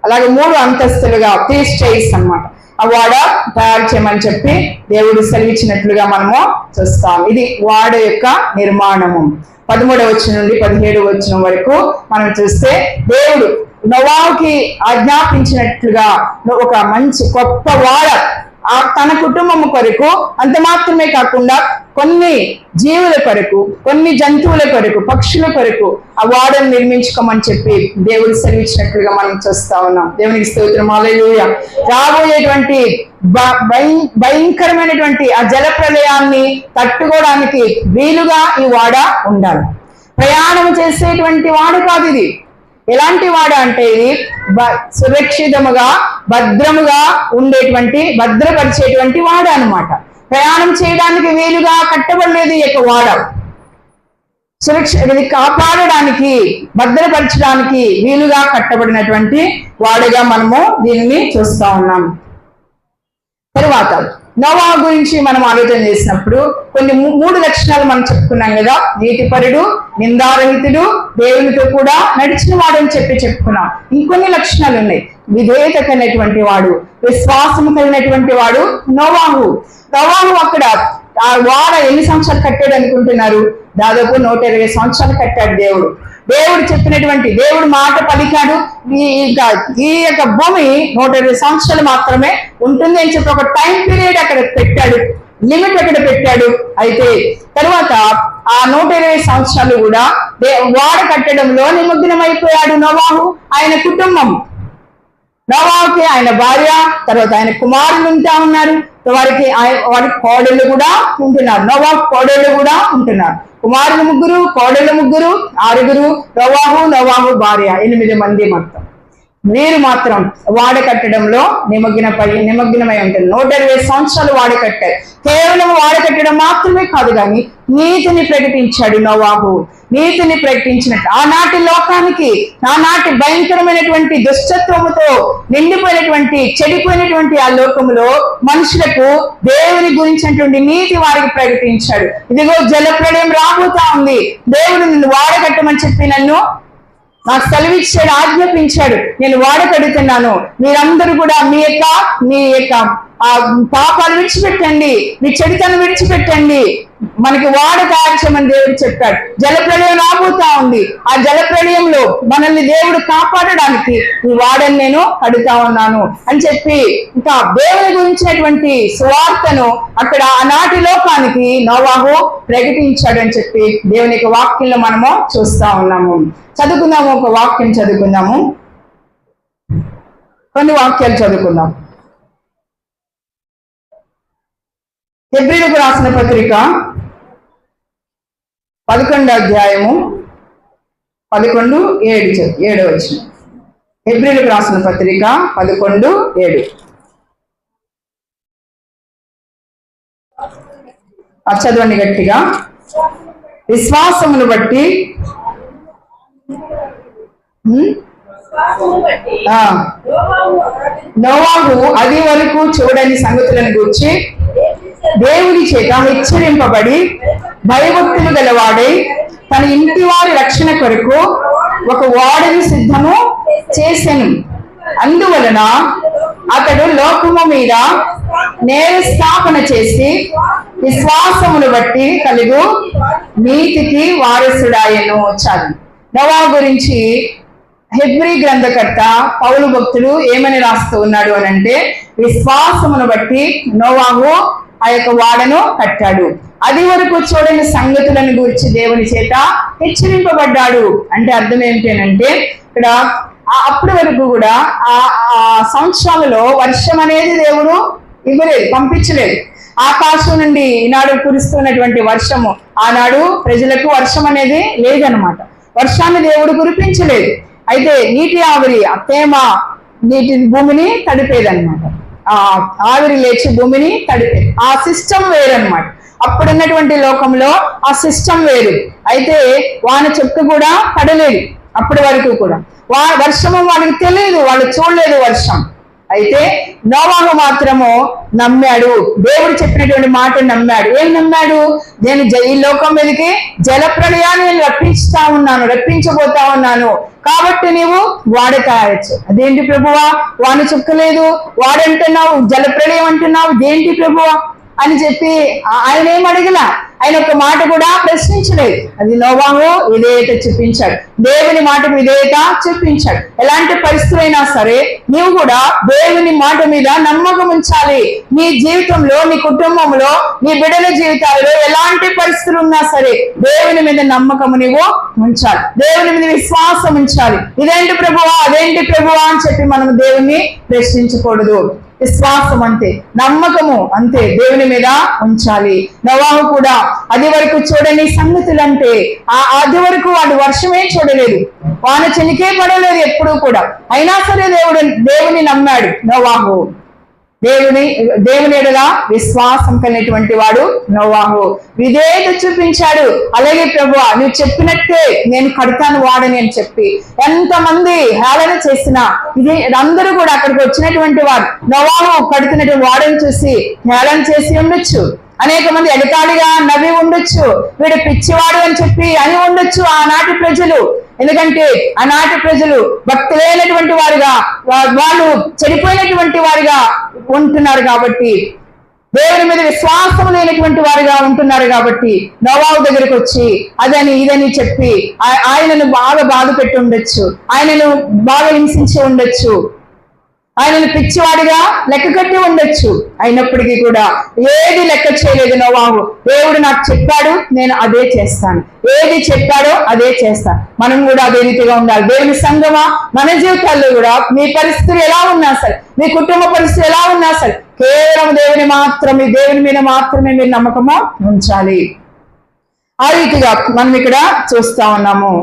అలాగే 3 అంతస్తులుగా 3 స్టైర్స్ అన్నమాట ఆ వాడ తయారు చేయమని చెప్పి దేవుడు సెలవిచ్చినట్లుగా మనము చూస్తాం. ఇది వాడ యొక్క నిర్మాణము. 13వ వచనం నుండి 17వ వచనం వరకు మనం చూస్తే దేవుడు నోవాహుకి ఆజ్ఞాపించినట్లుగా ఒక మంచి గొప్ప వాడ తన కుటుంబం కొరకు, అంత మాత్రమే కాకుండా కొన్ని జీవుల కొరకు, కొన్ని జంతువుల కొరకు, పక్షుల కొరకు ఆ వాడను నిర్మించుకోమని చెప్పి దేవుడు సెలవిచ్చినట్లుగా మనం చూస్తా ఉన్నాం. దేవునికి స్తోత్రం, హల్లెలూయా. రాబోయేటువంటి భయంకరమైనటువంటి ఆ జల ప్రళయాన్ని తట్టుకోవడానికి వీలుగా ఈ వాడ ఉండాలి. ప్రయాణం చేసేటువంటి వాడ కాదు ఇది. ఎలాంటి వాడ అంటే ఇది సురక్షితముగా, భద్రముగా భద్రపరిచేటువంటి వాడ అనమాట. ప్రయాణం చేయడానికి వీలుగా కట్టబడలేదు ఈ యొక్క వాడ. ఇది కాపాడడానికి, భద్రపరచడానికి వీలుగా కట్టబడినటువంటి వాడగా మనము దీనిని చూస్తా ఉన్నాం. తరువాత నోవాహు గురించి మనం ఆలోచన చేసినప్పుడు కొన్ని 3 లక్షణాలు మనం చెప్పుకున్నాం కదా. నీతిపరుడు, నిందారహితుడు, దేవునితో కూడా నడిచిన వాడు అని చెప్పుకున్నాం. ఇంకొన్ని లక్షణాలు ఉన్నాయి. విధేయత కలిగినటువంటి వాడు, విశ్వాసము కలిగినటువంటి వాడు నోవాహు. అక్కడ ఆ వాడ ఎన్ని సంవత్సరాలు కట్టాడు అనుకుంటున్నారు? దాదాపు 120 సంవత్సరాలు కట్టాడు దేవుడు. దేవుడు మాట పలికాడు. ఈ యొక్క భూమి 120 సంవత్సరాలు మాత్రమే ఉంటుంది అని చెప్పి ఒక టైం పీరియడ్ అక్కడ పెట్టాడు, లిమిట్ అక్కడ పెట్టాడు. అయితే తర్వాత ఆ 120 సంవత్సరాలు కూడా వాడ కట్టడంలో నిమగ్నం అయిపోయాడు నోవాహు, ఆయన కుటుంబం. నోవాహుకి ఆయన భార్య, తర్వాత ఆయన కుమారులు ఉంటా ఉన్నారు, వారికి కోడళ్ళు కూడా ఉంటున్నారు. నోవాహు కోడళ్ళు కూడా ఉంటున్నారు. కుమారులు 3, కోడళ్ళు 3, 6. నోవాహు భార్య 8 మంది మొత్తం. వీరు మాత్రం వాడ కట్టడంలో నిమగ్నమై ఉంటారు. 120 సంవత్సరాలు వాడ కట్టారు. కేవలం వాడ కట్టడం మాత్రమే కాదు, కానీ నీతిని ప్రకటించాడు నోవాహు. నీతిని ప్రకటించినట్టు ఆనాటి లోకానికి, ఆనాటి భయంకరమైనటువంటి దుష్టత్వముతో నిండిపోయినటువంటి చెడిపోయినటువంటి ఆ లోకములో మనుషులకు దేవుని గురించినటువంటి నీతి వారికి ప్రకటించాడు. ఇదిగో జలప్రళయం రాబోతా ఉంది, దేవుడు నిన్ను వాడకట్టమని చెప్పి నాకు సెలవిచ్చాడు, ఆజ్ఞాపించాడు. నేను వాడకడుతున్నాను, మీరందరూ కూడా మీ యొక్క ఆ పాపాలు విడిచిపెట్టండి, మీ చెడుతను విడిచిపెట్టండి, మనకి వాడ తయారు చేయమని దేవుడు చెప్పాడు. జలప్రళయం రాబోతా ఉంది. ఆ జలప్రళయంలో మనల్ని దేవుడు కాపాడడానికి ఈ వాడని నేను కడుతా ఉన్నాను అని చెప్పి ఇంకా దేవుని గురించినటువంటి సువార్తను అక్కడ ఆనాటి లోకానికి నోవాహు ప్రకటించాడు అని చెప్పి దేవుని యొక్క వాక్యంలో మనము చూస్తా ఉన్నాము. చదువుకుందాము, ఒక వాక్యం చదువుకుందాము, కొన్ని వాక్యాలు చదువుకుందాం. హెబ్రీయులకు రాసిన పత్రిక 11వ అధ్యాయము 11:7. హెబ్రీయులకు రాసిన పత్రిక 11:7. చదవండి గట్టిగా. విశ్వాసమును బట్టి నోవాహు అది వరకు చూడని సంగతులను గూర్చి దేవుని చేత హెచ్చరింపబడి భయభక్తులు గలవాడై తన ఇంటి వారి రక్షణ కొరకు ఒక ఓడని సిద్ధము చేసెను. అందువలన అతడు లోకము మీద నేర స్థాపన చేసి విశ్వాసమును బట్టి కలుగు నీతికి వారసుడాయను. చాలు. నోవాహు గురించి హెబ్రీ గ్రంథకర్త పౌలు భక్తుడు ఏమని రాస్తూ ఉన్నాడు అని అంటే, విశ్వాసమును బట్టి నోవాహు ఆ యొక్క వాడను కట్టాడు, అది వరకు చూడని సంగతులను గురించి దేవుని చేత హెచ్చరింపబడ్డాడు. అంటే అర్థం ఏంటంటే, ఇక్కడ అప్పటి వరకు కూడా ఆ సంవత్సరాలలో వర్షం అనేది దేవుడు ఇవ్వలేదు, పంపించలేదు. ఆకాశం నుండి ఈనాడు కురుస్తున్నటువంటి వర్షము, ఆనాడు ప్రజలకు వర్షం అనేది లేదనమాట. వర్షాన్ని దేవుడు కురిపించలేదు. అయితే నీటి ఆవిరి, తేమ నీటి భూమిని తడిపేదన్నమాట. ఆవిరి లేచి భూమిని తడిపేది. ఆ సిస్టమ్ వేరనమాట. అప్పుడున్నటువంటి లోకంలో ఆ సిస్టమ్ వేరు. అయితే వాన చుక్క కూడా పడలేదు అప్పటి వరకు కూడా. వర్షము వాళ్ళకి తెలియదు, వాళ్ళు చూడలేదు వర్షం. అయితే నోవాహు మాత్రము నమ్మాడు, దేవుడు చెప్పినటువంటి మాట నమ్మాడు. ఏం నమ్మాడు? నేను ఈ లోకం మీదకి జల ప్రళయాన్ని నేను రప్పించబోతా ఉన్నాను, కాబట్టి నీవు వాడ కాయచ్చు. అదేంటి ప్రభువా, వాన చుక్కలేదు, వాడంటున్నావు, జల ప్రళయం అంటున్నావు, దేంటి ప్రభువా అని చెప్పి ఆయన ఏం అడగలా, ఆయన ఒక మాట కూడా ప్రశ్నించలేదు. అది నోవాహు విధేయత చూపించాడు, దేవుని మాట విధేయత చూపించాడు. ఎలాంటి పరిస్థితులైనా సరే నీవు కూడా దేవుని మాట మీద నమ్మకం ఉంచాలి. నీ జీవితంలో, నీ కుటుంబంలో, నీ బిడ్డల జీవితాలలో ఎలాంటి పరిస్థితులు ఉన్నా సరే దేవుని మీద నమ్మకము నీవు ఉంచాలి, దేవుని మీద విశ్వాసం ఉంచాలి. ఇదేంటి ప్రభువా, అదేంటి ప్రభువా అని చెప్పి మనం దేవుణ్ణి ప్రశ్నించకూడదు. విశ్వాసం అంతే, నమ్మకము అంతే, దేవుని మీద ఉంచాలి. నోవాహు కూడా అది వరకు చూడని సంగతులు అంటే, అది వరకు వాడు వర్షమే చూడలేదు, వాన చెనికే పడలేదు ఎప్పుడూ కూడా. అయినా సరే దేవుని నమ్మాడు నోవాహు. దేవుని ఎడల విశ్వాసం కలిగినటువంటి వాడు నోవాహు. విధేయత చూపించాడు. అలాగే ప్రభువా నువ్వు చెప్పినట్టే నేను కడతాను వాడని అని చెప్పి ఎంతమంది హేళన చేసినా, ఇది అందరూ కూడా అక్కడికి వచ్చినటువంటి వారు నోవాహు కడుతున్నటువంటి వాడని చూసి హేళన చేసి ఉండొచ్చు. అనేక మంది ఎగతాళిగా నవ్వి ఉండొచ్చు, వీడు పిచ్చివాడు అని చెప్పి అని ఉండొచ్చు ఆనాటి ప్రజలు. ఎందుకంటే ఆనాటి ప్రజలు భక్తులైనటువంటి వారుగా, వాళ్ళు చెడిపోయినటువంటి వారుగా ఉంటున్నారు కాబట్టి, దేవుని మీద విశ్వాసం లేనటువంటి వారుగా ఉంటున్నారు కాబట్టి నోవాహు దగ్గరికి వచ్చి అదని ఇదని చెప్పి ఆయనను బాగా బాధ పెట్టి ఉండొచ్చు, ఆయనను బాగా హింసించి ఉండొచ్చు. ఆయనను పిచ్చివాడిగా లెక్క కట్టి ఉండొచ్చు. అయినప్పటికీ కూడా ఏది లెక్క చేయలేదు నోవాహు. దేవుడు నాకు చెప్పాడు, నేను అదే చేస్తాను. ఏది చెప్పాడో అదే చేస్తాను. మనం కూడా అదే రీతిగా ఉండాలి. దేవుని సంగమా, మన జీవితాల్లో కూడా మీ పరిస్థితులు ఎలా ఉన్నా సరే, మీ కుటుంబ పరిస్థితులు ఎలా ఉన్నా సరే, కేవలం దేవుని మీద మాత్రమే మీరు నమ్మకము ఉంచాలి. ఆ రీతిగా మనం ఇక్కడ చూస్తా ఉన్నాము.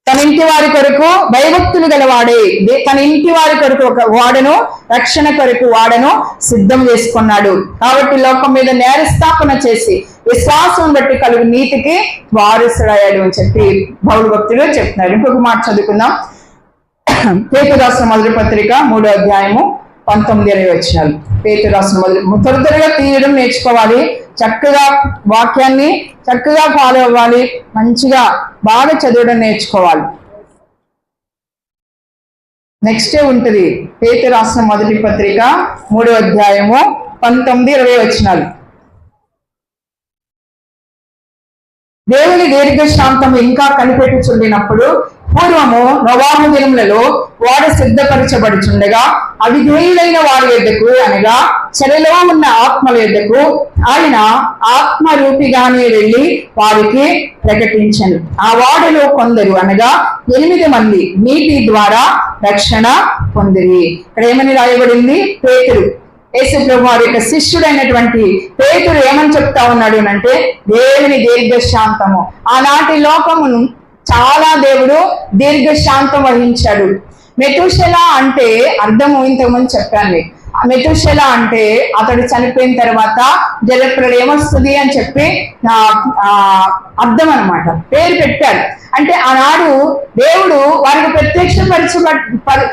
తన ఇంటి వారి కొరకు భయభక్తులు గలవాడే, తన ఇంటి వారి కొరకు ఒక వాడను, రక్షణ కొరకు వాడను సిద్ధం చేసుకున్నాడు. కాబట్టి లోకం మీద నేరస్థాపన చేసి విశ్వాసం బట్టి కలుగు నీతికి వారసుడయ్యాడు అని చెప్పి పౌలు భక్తులు చెప్తున్నారు. ఇంకొక మాట చదువుకుందాం. పేతురు రాసిన మొదటి పత్రిక 3వ అధ్యాయము 19-20 వచనాలు. పేతురు రాసిన త్వరగా తీయడం నేర్చుకోవాలి. చక్కగా వాక్యాన్ని చక్కగా ఫాలో అవ్వాలి. మంచిగా బాగా చదవడం నేర్చుకోవాలి. నెక్స్ట్ ఉంటుంది పేతురు రాసిన మొదటి పత్రిక 3వ అధ్యాయము 19-20 వచనాలు. దేవుని దీర్ఘశాంతము ఇంకా కనిపెట్టుచుండినప్పుడు పూర్వము నోవాహు దినములలో వాడు సిద్ధపరచబడుచుండగా అవిధేయులైన వారి యొద్దకు, అనగా చెరలో ఉన్న ఆత్మల యొద్దకు ఆయన ఆత్మరూపిగానే వెళ్ళి వారికి ప్రకటించను. ఆ వాడలో కొందరు, అనగా 8 మంది నీటి ద్వారా రక్షణ పొందిరి. ఇక్కడ ఏమని రాయబడింది? పేతురు, యేసు ప్రభు వారి యొక్క శిష్యుడైనటువంటి పేతురు ఏమని చెప్తా ఉన్నాడు అంటే, దేవుని దీర్ఘశాంతము. ఆనాటి లోకమును చాలా దేవుడు దీర్ఘశాంతం వహించాడు. మెతుషెలా అంటే అర్థము ఇంతకుముందు చెప్పాను. మెతుషెలా అంటే అతడు చనిపోయిన తర్వాత జలప్రళయం వస్తుంది అని చెప్పి అర్థం అన్నమాట. పేరు పెట్టాడు. అంటే ఆనాడు దేవుడు వారికి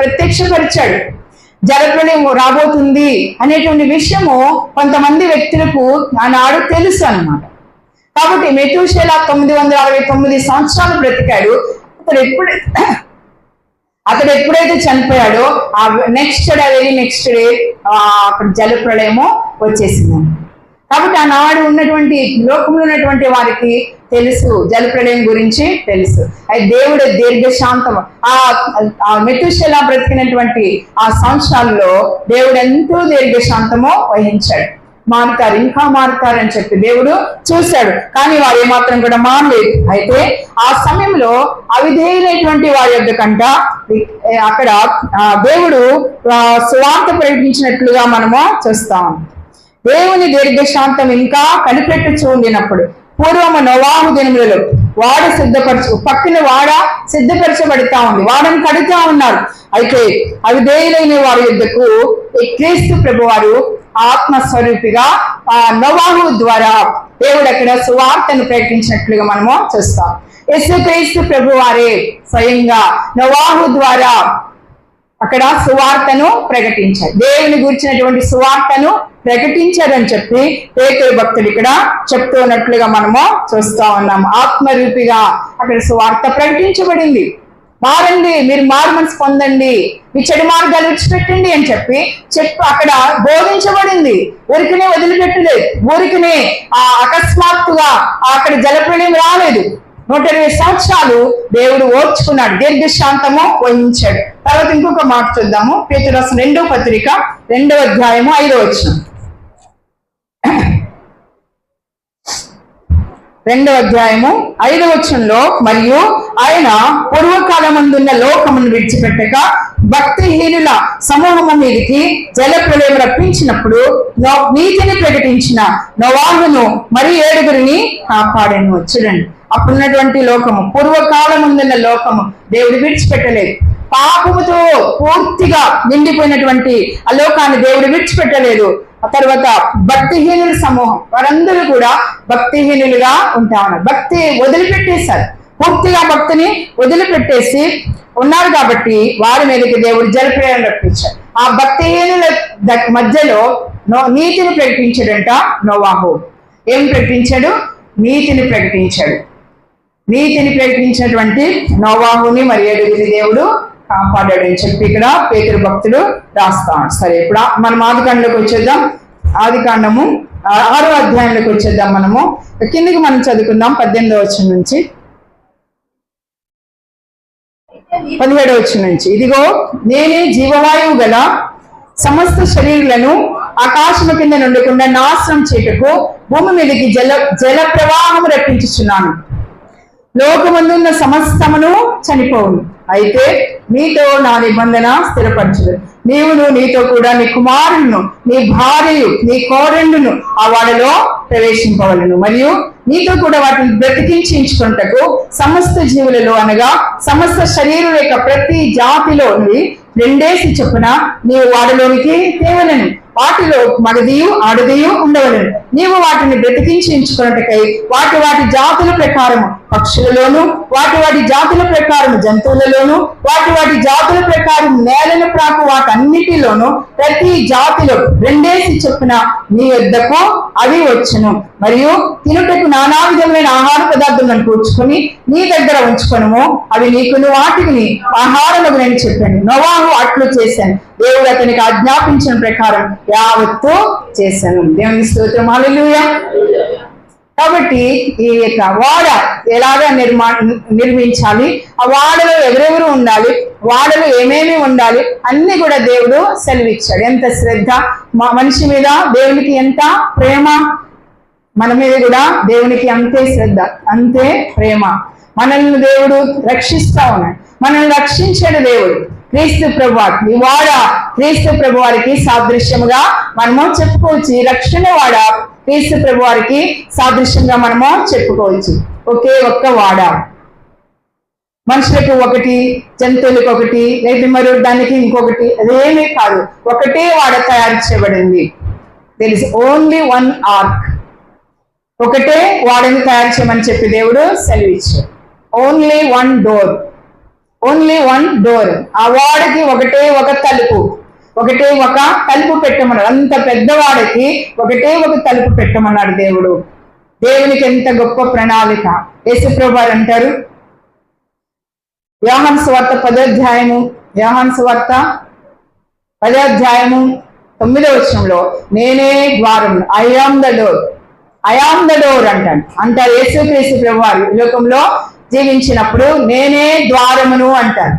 ప్రత్యక్షపరిచాడు. జలప్రళయం రాబోతుంది అనేటువంటి విషయము కొంతమంది వ్యక్తులకు ఆనాడు తెలుసు అన్నమాట. కాబట్టి మెతుషెలా 969 సంవత్సరాలు బ్రతికాడు. అతడు ఎప్పుడైతే చనిపోయాడో ఆ నెక్స్ట్ డే అక్కడ జలప్రళయము వచ్చేసింది. కాబట్టి ఆనాడు ఉన్నటువంటి లోకంలో ఉన్నటువంటి వారికి తెలుసు, జలప్రళయం గురించి తెలుసు. అది దేవుడు దీర్ఘశాంతము. ఆ మెతుషెలా బ్రతికినటువంటి ఆ సంవత్సరాల్లో దేవుడు ఎంతో దీర్ఘశాంతము వహించాడు. మారుతారు, ఇంకా మారుతారు అని చెప్పి దేవుడు చూశాడు. కానీ వారు ఏమాత్రం కూడా మానలేదు. అయితే ఆ సమయంలో అవిధేయులైనటువంటి వారి యొక్క కంట అక్కడ దేవుడు సువార్త ప్రకటించినట్లుగా మనము చూస్తాం. దేవుని దీర్ఘశాంతం ఇంకా కనిపెట్టుచూ ఉండినప్పుడు పూర్వము నోవాహు దినములలో వాడ పక్కన వాడ సిద్ధపరచబడతా ఉంది. వాడని కడుతా ఉన్నారు. అయితే అవిధేయులైన వారి యొద్దకు క్రీస్తు ప్రభు వారు ఆత్మస్వరూపిగా నోవాహు ద్వారా దేవుడు అక్కడ సువార్తను ప్రకటించినట్లుగా మనము చూస్తాం. యేసుక్రీస్తు ప్రభు వారే స్వయంగా నోవాహు ద్వారా అక్కడ సువార్తను ప్రకటించారు. దేవుని గురించినటువంటి సువార్తను ప్రకటించారని చెప్పి పేతురు భక్తుడు ఇక్కడ చెప్తున్నట్లుగా మనము చూస్తా ఉన్నాము. ఆత్మరూపిగా అక్కడ సువార్త ప్రకటించబడింది. మారండి, మీరు మారు మనసు పొందండి, మీ చెడు మార్గాలు విడిచిపెట్టండి అని చెప్పి అక్కడ బోధించబడింది. ఊరికనే వదిలిపెట్టలేదు. ఊరికనే అకస్మాత్తుగా అక్కడ జలప్రళయం రాలేదు. 120 సంవత్సరాలు దేవుడు ఓర్చుకున్నాడు, దీర్ఘశాంతము వహించాడు. తర్వాత ఇంకొక మాట చూద్దాము. పేతురు రాసిన 2వ పత్రిక 2వ అధ్యాయము 5వ వచనం. 2వ అధ్యాయము 5వ వచనంలో, మరియు ఆయన పూర్వకాలమందున్న లోకమును విడిచిపెట్టక భక్తిహీనుల సమూహము మీదకి జలప్రళయం రప్పించినప్పుడు నీతిని ప్రకటించిన నోవాహును మరి 7 కాపాడను. చూడండి, అప్పుడున్నటువంటి లోకము, పూర్వకాలం ముందున్న లోకము దేవుడు విడిచిపెట్టలేదు. పాపముతో పూర్తిగా నిండిపోయినటువంటి ఆ లోకాన్ని దేవుడు విడిచిపెట్టలేదు. ఆ తర్వాత భక్తిహీనుల సమూహం, వారందరూ కూడా భక్తిహీనులుగా ఉంటా ఉన్నారు. భక్తి వదిలిపెట్టేశారు, పూర్తిగా భక్తిని వదిలిపెట్టేసి ఉన్నారు. కాబట్టి వారి మీదకి దేవుడు జలప్రళయం రప్పించాడు. ఆ భక్తిహీనుల మధ్యలో నీతిని ప్రకటించాడంట నోవాహు. ఏం ప్రకటించాడు? నీతిని ప్రకటించాడు. నీతిని ప్రకటించినటువంటి నోవాహుని మరి 7 దేవుడు కాపాడాడు అని చెప్పి ఇక్కడ పేతురు భక్తుడు రాస్తాడు. సరే, ఇప్పుడు మనం ఆదికాండంలోకి వచ్చేద్దాం. ఆదికాండము 6వ అధ్యాయంలోకి వచ్చేద్దాం. మనము కిందికి మనం చదువుకుందాం 18వ వచనం నుంచి. 17వ వచనం నుంచి, ఇదిగో నేనే జీవవాయువు గల సమస్త శరీరులను ఆకాశము కింద నుండకుండా నాశనం చేయుటకు భూమి మీదకి జల ప్రవాహం రప్పించుచున్నాను. లోకమందున్న సమస్తమును చనిపోవును, అయితే నీతో నా నిబంధన స్థిరపరచుదు. నీవును నీతో కూడా నీ కుమారులను, నీ భార్యయు, నీ కోరెండును ఆ వాడలో ప్రవేశింపవలను. మరియు నీతో కూడా వాటిని బ్రతికించుకుంటకు సమస్త జీవులలో అనగా సమస్త శరీరం యొక్క ప్రతి జాతిలోని 2 చొప్పున నీవు వాడిలోనికి తేవలను. వాటిలో మగదియు ఆడదియు ఉండవలను. నీవు వాటిని బ్రతికించుకున్నట్టుకై వాటి జాతుల ప్రకారము పక్షులలోను, వాటి జాతుల ప్రకారం జంతువులలోను, వాటి జాతుల ప్రకారం నేలను ప్రాకు వాటన్నిటిలోను ప్రతి జాతిలో 2 చొప్పున నీ యొద్దకు అవి వచ్చును. మరియు తినుటకు నానా విధమైన ఆహార పదార్థములను కూర్చుకొని నీ దగ్గర ఉంచుకొనుము. అవి నీకును వాటికి ఆహారము నేను చెప్పాను. నోవాహు అట్లు చేశాను. దేవుడు అతనికి ఆజ్ఞాపించిన ప్రకారం యావత్తు చేశాను. దేవుని స్తోత్రం, హల్లెలూయా. కాబట్టి ఈ యొక్క వాడ ఎలాగా నిర్మించాలి, ఆ వాడలో ఎవరెవరు ఉండాలి, వాడలో ఏమేమి ఉండాలి అన్ని కూడా దేవుడు సెలవిచ్చాడు. ఎంత శ్రద్ధ మనిషి మీద దేవునికి, ఎంత ప్రేమ మన మీద కూడా దేవునికి అంతే శ్రద్ధ, అంతే ప్రేమ. మనల్ని దేవుడు రక్షిస్తా ఉన్నాడు. మనల్ని రక్షించాడు దేవుడు. క్రీస్తు ప్రభువారికి, ఈ వాడ క్రీస్తు ప్రభు వారికి సాదృశ్యముగా మనము చెప్పుకోవచ్చు. ఈ రక్షణ వాడ క్రీస్తు ప్రభు వారికి సాదృశ్యంగా మనము చెప్పుకోవచ్చు. ఒకే ఒక్క వాడ, మనుషులకు ఒకటి, జంతువులకు ఒకటి, లేదా మరో దానికి ఇంకొకటి, అదేమీ కాదు. ఒకటే వాడ తయారు చేయబడింది. There is only one ark. ఒకటే వాడని తయారు చేయమని చెప్పి దేవుడు సెలవిచ్చాడు. Only one door, only one door. ఆ వాడకి ఒకటే ఒక తలుపు, ఒకటే ఒక తలుపు పెట్టమన్నాడు. అంత పెద్దవాడికి ఒకటే ఒక తలుపు పెట్టమన్నాడు దేవుడు. దేవునికి ఎంత గొప్ప ప్రణాళిక. యేసుప్రభు వారు అంటారు, యోహాను సువార్త 10వ అధ్యాయము, యోహాను సువార్త 10వ అధ్యాయము 9వ వచనంలో, నేనే ద్వారం, I am the door, I am the door అంటారు యేసుక్రీస్తు ప్రభు వారు లోకంలో జీవించినప్పుడు. నేనే ద్వారమును అంటారు.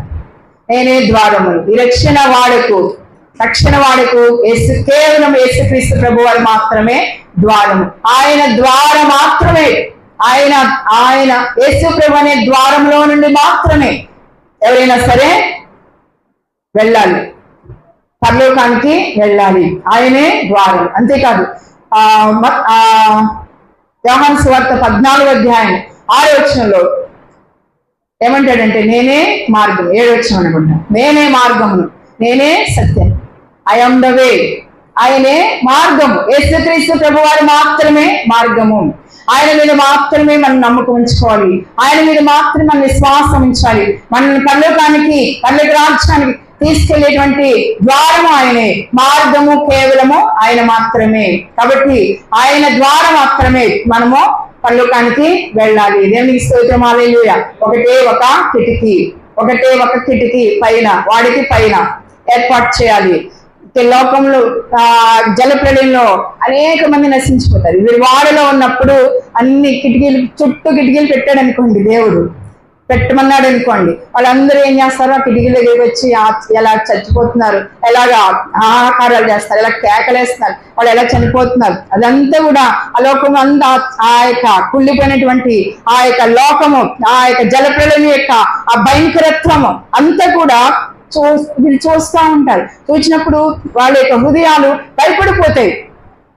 నేనే ద్వారమును. ఈ రక్షణ వాడకు కేవలం యేసుక్రీస్తు ప్రభు వారు మాత్రమే ద్వారము. ఆయన ద్వారం మాత్రమే, ఆయన యేసు ప్రభు అనే ద్వారంలో నుండి మాత్రమే ఎవరైనా సరే వెళ్ళాలి, పరలోకానికి వెళ్ళాలి. ఆయనే ద్వారం. అంతేకాదు యోహాను సువార్త 14వ అధ్యాయం 6వ వచనంలో ఏమంటాడంటే, నేనే మార్గం, 7వ వచనం అనుకుంటా, నేనే మార్గమును, నేనే సత్యం, ఐ ఆమ్ ద వే. ఆయనే మార్గము. యేసుక్రీస్తు ప్రభు వారు మాత్రమే మార్గము. ఆయన మీద మాత్రమే మనం నమ్మకం ఉంచుకోవాలి. ఆయన మీద మాత్రమే మనం విశ్వాసం ఉంచాలి. మనల్ని పరలోక రాజ్యానికి తీసుకెళ్లేటువంటి ద్వారము ఆయనే, మార్గము కేవలము ఆయన మాత్రమే. కాబట్టి ఆయన ద్వారా మాత్రమే మనము పరలోకానికి వెళ్ళాలి. దేవునికి స్తోత్రం, హల్లెలూయా. ఒకటే ఒక కిటికీ పైన, వాడికి పైన ఏర్పాటు చేయాలి. లోకంలో జలప్రళయంలో అనేక మంది నశించిపోతారు. వీరు వాడలో ఉన్నప్పుడు అన్ని చుట్టూ కిటికీలు పెట్టాడు అనుకోండి, దేవుడు పెట్టమన్నాడు అనుకోండి, వాళ్ళందరూ ఏం చేస్తారు, ఆ కిటికీల దగ్గరికి వచ్చి ఎలా చచ్చిపోతున్నారు, ఎలాగా ఆహాకారాలు చేస్తారు, ఎలా కేకలేస్తున్నారు, వాళ్ళు ఎలా చనిపోతున్నారు. అదంతా కూడా ఆ లోకం అంతా, ఆ యొక్క కుళ్ళిపోయినటువంటి ఆ యొక్క లోకము, ఆ యొక్క జలప్రళయం యొక్క ఆ భయంకరత్వము అంతా కూడా వీళ్ళు చూస్తూ ఉంటారు. చూసినప్పుడు వాళ్ళ యొక్క హృదయాలు భయపడిపోతాయి,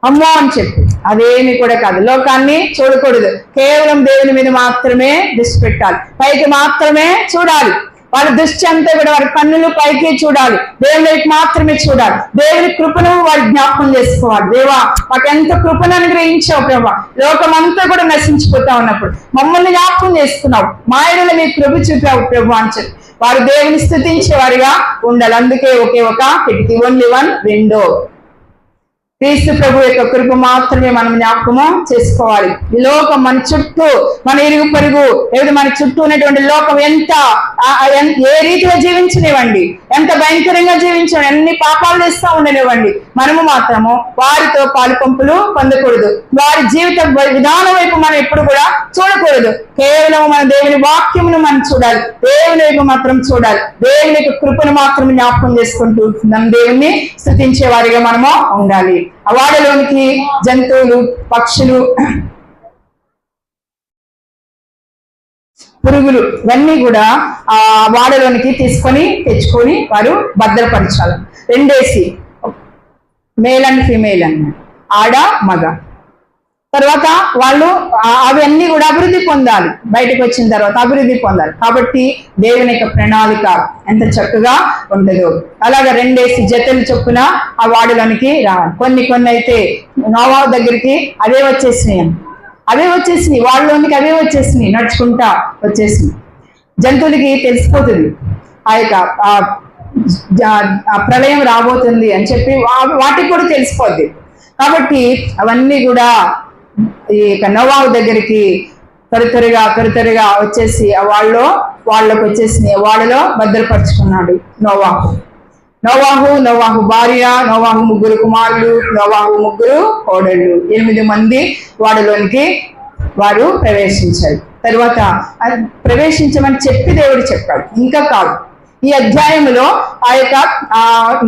అమ్మో అని చెప్పి. అదేమి కూడా కాదు. లోకాన్ని చూడకూడదు, కేవలం దేవుని మీద మాత్రమే దృష్టి పెట్టాలి, పైకి మాత్రమే చూడాలి. వాళ్ళ దృష్టి అంతా కూడా, వారి కన్నులు పైకి చూడాలి, దేవుని వైపు మాత్రమే చూడాలి. దేవుని కృపను వారు జ్ఞాపకం చేసుకోవాలి. దేవా, మాకు ఎంత కృపను అనుగ్రహించావు ప్రభా, లోకం అంతా కూడా నశించిపోతా ఉన్నప్పుడు మమ్మల్ని జ్ఞాపకం చేసుకున్నావు, మా ఎడల నీ కృప చూపావు ప్రభు అని చెప్పి వారు దేవుని స్తుతించే వారిగా ఉండాలి. అందుకే ఒకే ఒక కిటికీ, ఓన్లీ వన్ విండో. క్రీస్తు ప్రభు యొక్క కృప మాత్రమే మనం జ్ఞాపకము చేసుకోవాలి. ఈ లోకం మన చుట్టూ, మన ఇరుగు పొరుగు, లేదా మన చుట్టూ ఉన్నటువంటి లోకం ఏ రీతిగా జీవించనివ్వండి, ఎంత భయంకరంగా జీవించండి, ఎన్ని పాపాలు చేస్తూ ఉండనివ్వండి, మనము మాత్రము వారితో పాలు పంపులు పొందకూడదు. వారి జీవిత విధానం వైపు మనం ఎప్పుడు కూడా చూడకూడదు. కేవలం మన దేవుని వాక్యమును మనం చూడాలి, దేవుని వైపు మాత్రం చూడాలి. దేవుని యొక్క కృపను మాత్రం జ్ఞాపకం చేసుకుంటూ మన దేవుణ్ణి స్తుతించే వారిగా మనము ఉండాలి. ఆ వాడలోనికి జంతువులు, పక్షులు, పురుగులు ఇవన్నీ కూడా ఆ వాడలోనికి తెచ్చుకొని వారు భద్రపరచాలి. 2 మేల్ అండ్ ఫీమేల్ అన్నమాట, ఆడ మగ. తర్వాత వాళ్ళు అవన్నీ కూడా అభివృద్ధి పొందాలి, బయటకు వచ్చిన తర్వాత అభివృద్ధి పొందాలి. కాబట్టి దేవుని యొక్క ప్రణాళిక ఎంత చక్కగా ఉండదు. అలాగా 2 జతలు చొప్పున ఆ వాడలోనికి రావాలి. కొన్ని అయితే నోవా దగ్గరికి అవే వచ్చేసినాయి, వాళ్ళలోనికి అవే వచ్చేసినాయి, నడుచుకుంటా వచ్చేసినాయి. జంతువులకి తెలిసిపోతుంది ఆ యొక్క ప్రళయం రాబోతుంది అని చెప్పి, వాటికి కూడా తెలిసిపోద్ది. కాబట్టి అవన్నీ కూడా ఈ నోవాహు దగ్గరికి త్వరగా వచ్చేసి వాళ్ళకి వచ్చేసినాయి. వాళ్ళలో భద్రపరుచుకున్నాడు నోవాహు భార్య, నోవాహు 3 కుమారులు, నోవాహు 3 కోడళ్ళు, 8 మంది వాడలోనికి వారు ప్రవేశించారు. తర్వాత ప్రవేశించమని చెప్పి దేవుడు చెప్పాడు, ఇంకా కాదు. ఈ అధ్యాయంలో ఆ యొక్క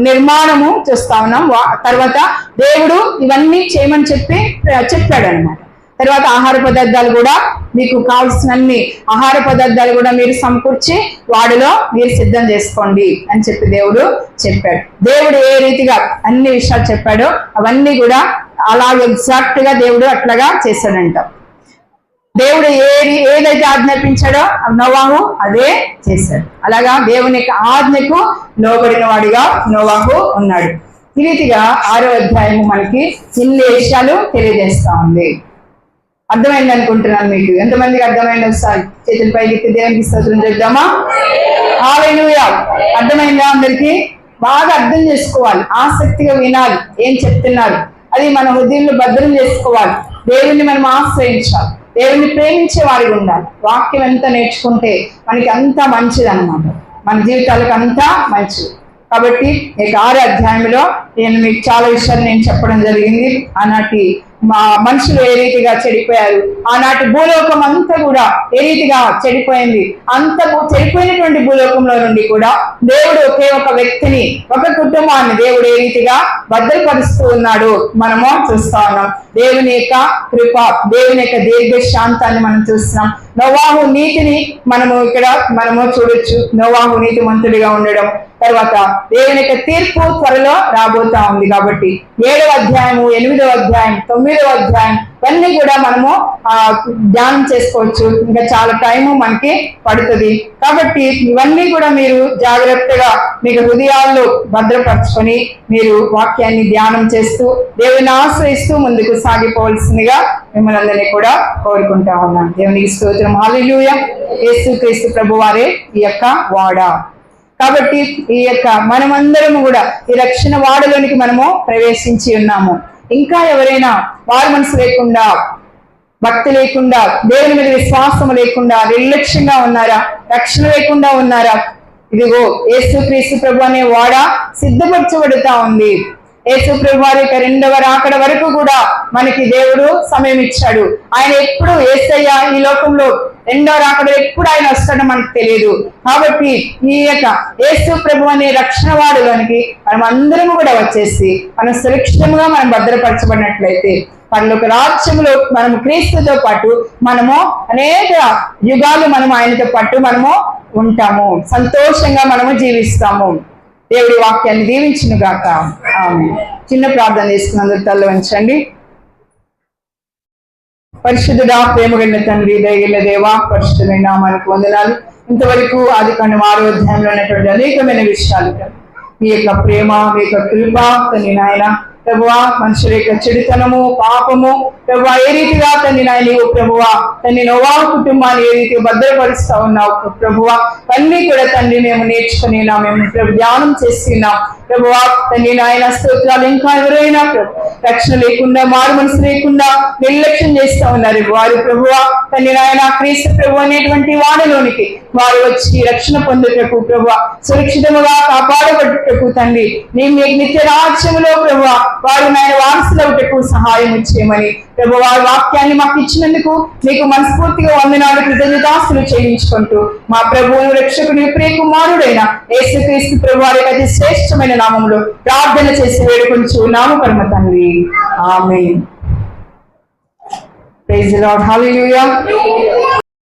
నిర్మాణము చూస్తా ఉన్నాం. తర్వాత దేవుడు ఇవన్నీ చేయమని చెప్పాడు అనమాట. తర్వాత ఆహార పదార్థాలు కూడా, మీకు కావాల్సినన్ని ఆహార పదార్థాలు కూడా మీరు సమకూర్చి వాడిలో మీరు సిద్ధం చేసుకోండి అని చెప్పి దేవుడు చెప్పాడు. దేవుడు ఏ రీతిగా అన్ని విషయాలు చెప్పాడో అవన్నీ కూడా అలా ఎగ్జాక్ట్ గా దేవుడు అట్లాగా చేశాడంట. దేవుడు ఏదైతే ఆజ్ఞాపించాడో నోవాహు అదే చేశాడు. అలాగా దేవుని యొక్క ఆజ్ఞకు లోబడిన వాడిగా నోవాహు ఉన్నాడు. ఈ రీతిగా 6వ అధ్యాయము మనకి ఇన్ని విషయాలు తెలియజేస్తా ఉంది. అర్థమైంది అనుకుంటున్నాను. మీకు ఎంతమందికి అర్థమైంది? ఒకసారి చేతుల పైకి దేవునికి స్తోత్రం చేద్దామా? హల్లెలూయా. అర్థమైందా అందరికి? బాగా అర్థం చేసుకోవాలి, ఆసక్తిగా వినాలి ఏం చెప్తున్నారు, అది మన హృదయంలో భద్రం చేసుకోవాలి. దేవుణ్ణి మనం ఆశ్రయించాలి, దేవుణ్ణి ప్రేమించే వారికి ఉండాలి. వాక్యం ఎంత నేర్చుకుంటే మనకి అంత మంచిది అన్నమాట, మన జీవితాలకు అంతా మంచిది. కాబట్టి ఈ 6వ అధ్యాయంలో మీకు చాలా విషయాలు చెప్పడం జరిగింది. ఆనాటి మనుషులు ఏ రీతిగా చెడిపోయారు, ఆనాటి భూలోకం అంతా కూడా ఏ రీతిగా చెడిపోయింది, అంత చెడిపోయినటువంటి భూలోకంలో నుండి కూడా దేవుడు ఒకే ఒక వ్యక్తిని, ఒక కుటుంబాన్ని దేవుడు ఏ రీతిగా భద్రపరుస్తూ ఉన్నాడు మనము చూస్తా ఉన్నాం. దేవుని యొక్క కృప, దేవుని యొక్క దీర్ఘ శాంతాన్ని మనం చూస్తున్నాం. నోవాహు నీతిని మనము చూడొచ్చు. నోవాహు నీతిమంతుడిగా ఉండడం, తర్వాత దేవుని యొక్క తీర్పు త్వరలో రాబోతా ఉంది. కాబట్టి 7వ అధ్యాయము, 8వ అధ్యాయం, 9వ అధ్యాయం ఇవన్నీ కూడా మనము ధ్యానం చేసుకోవచ్చు. ఇంకా చాలా టైము మనకి పడుతుంది. కాబట్టి ఇవన్నీ కూడా మీరు జాగ్రత్తగా మీకు హృదయాల్లో భద్రపరచుకొని మీరు వాక్యాన్ని ధ్యానం చేస్తూ దేవుని ఆశ్రయిస్తూ ముందుకు సాగిపోవలసిందిగా మిమ్మల్ని అందరినీ కూడా కోరుకుంటా ఉన్నాను. దేవునికి స్తోత్రం. హల్లెలూయా. యేసుక్రీస్తు ప్రభు వారే ఈ యొక్క వాడ. కాబట్టి ఈ యొక్క మనమందరము కూడా ఈ రక్షణ వాడలోనికి మనము ప్రవేశించి ఉన్నాము. ఇంకా ఎవరైనా వారి మనసు లేకుండా, భక్తి లేకుండా, దేవుని మీద విశ్వాసం లేకుండా నిర్లక్ష్యంగా ఉన్నారా, రక్షణ లేకుండా ఉన్నారా? ఇదిగో యేసుక్రీస్తు ప్రభు అనే వాడ సిద్ధపరచబడుతా ఉంది. యేసు ప్రభు వారి యొక్క 2వ రాకడ వరకు కూడా మనకి దేవుడు సమయం ఇచ్చాడు. ఆయన ఎప్పుడు యేసయ్య ఈ లోకంలో 2వ రాకడ ఎప్పుడు ఆయన వస్తాడో మనకు తెలియదు. కాబట్టి ఈ యొక్క యేసు ప్రభు అనే రక్షణ వాడులోనికి మనం అందరం కూడా వచ్చేసి మనం సురక్షితంగా మనం భద్రపరచబడినట్లయితే పరలోక రాజ్యంలో మనము క్రీస్తుతో పాటు మనము అనేక యుగాలు మనము ఆయనతో పాటు మనము ఉంటాము, సంతోషంగా మనము జీవిస్తాము. దేవుడి వాక్యాన్ని దీవించును గాక. ఆమేన్. చిన్న ప్రార్థన చేసుకున్నందుకు తల వంచండి. పరిశుద్ధుడా, ప్రేమగల తండ్రి, దయగల దేవా, పరిశుద్ధమైన నామానికి వందనాలు. ఇంతవరకు ఆదికాండం 6వ అధ్యాయంలో ఉన్నటువంటి అనేకమైన విషయాలు, మీ యొక్క ప్రేమ, మీ యొక్క కృప, తండ్రి నాయన ప్రభువా మనుషుల యొక్క చెడుతనము, పాపము ప్రభువా ఏ రీతిగా తండ్రి నాయన నీవు ప్రభువా తండ్రి నోవాహు కుటుంబాన్ని ఏ రీతిగా భద్రపరుస్తా ఉన్నావు ప్రభువా, అన్నీ కూడా తండ్రి మేము నేర్చుకుని మేము ధ్యానం చేస్తున్నాం ప్రభువా తండ్రి నాయన స్తోత్రాలు. ఇంకా ఎవరైనా రక్షణ లేకుండా, మారు మనసు లేకుండా నిర్లక్ష్యం చేస్తా ఉన్నారు వారు ప్రభువా తండ్రి నాయన క్రీస్తు ప్రభు అనేటువంటి వారిలోనికి వారు వచ్చి రక్షణ పొందుటకు ప్రభువా, సురక్షితముగా కాపాడబడుటకు తండ్రి నీ నిత్య రాజ్యములో ప్రభువా వారు నాయన వారసులవుటకు సహాయం చేయమని ప్రభు వారి వాక్యాన్ని మాకు ఇచ్చినందుకు నీకు మనస్ఫూర్తిగా వందనాలు, కృతజ్ఞతాస్తులు చెల్లించుకుంటూ మా ప్రభువు రక్షకుని ప్రియకుమారుడైన యేసుక్రీస్తు ప్రభు వారి అతి శ్రేష్టమైన నామములో ప్రార్థన చేసి వేడుకొంచు నామ పరమ తండ్రి, ఆమేన్. Praise the lord, hallelujah.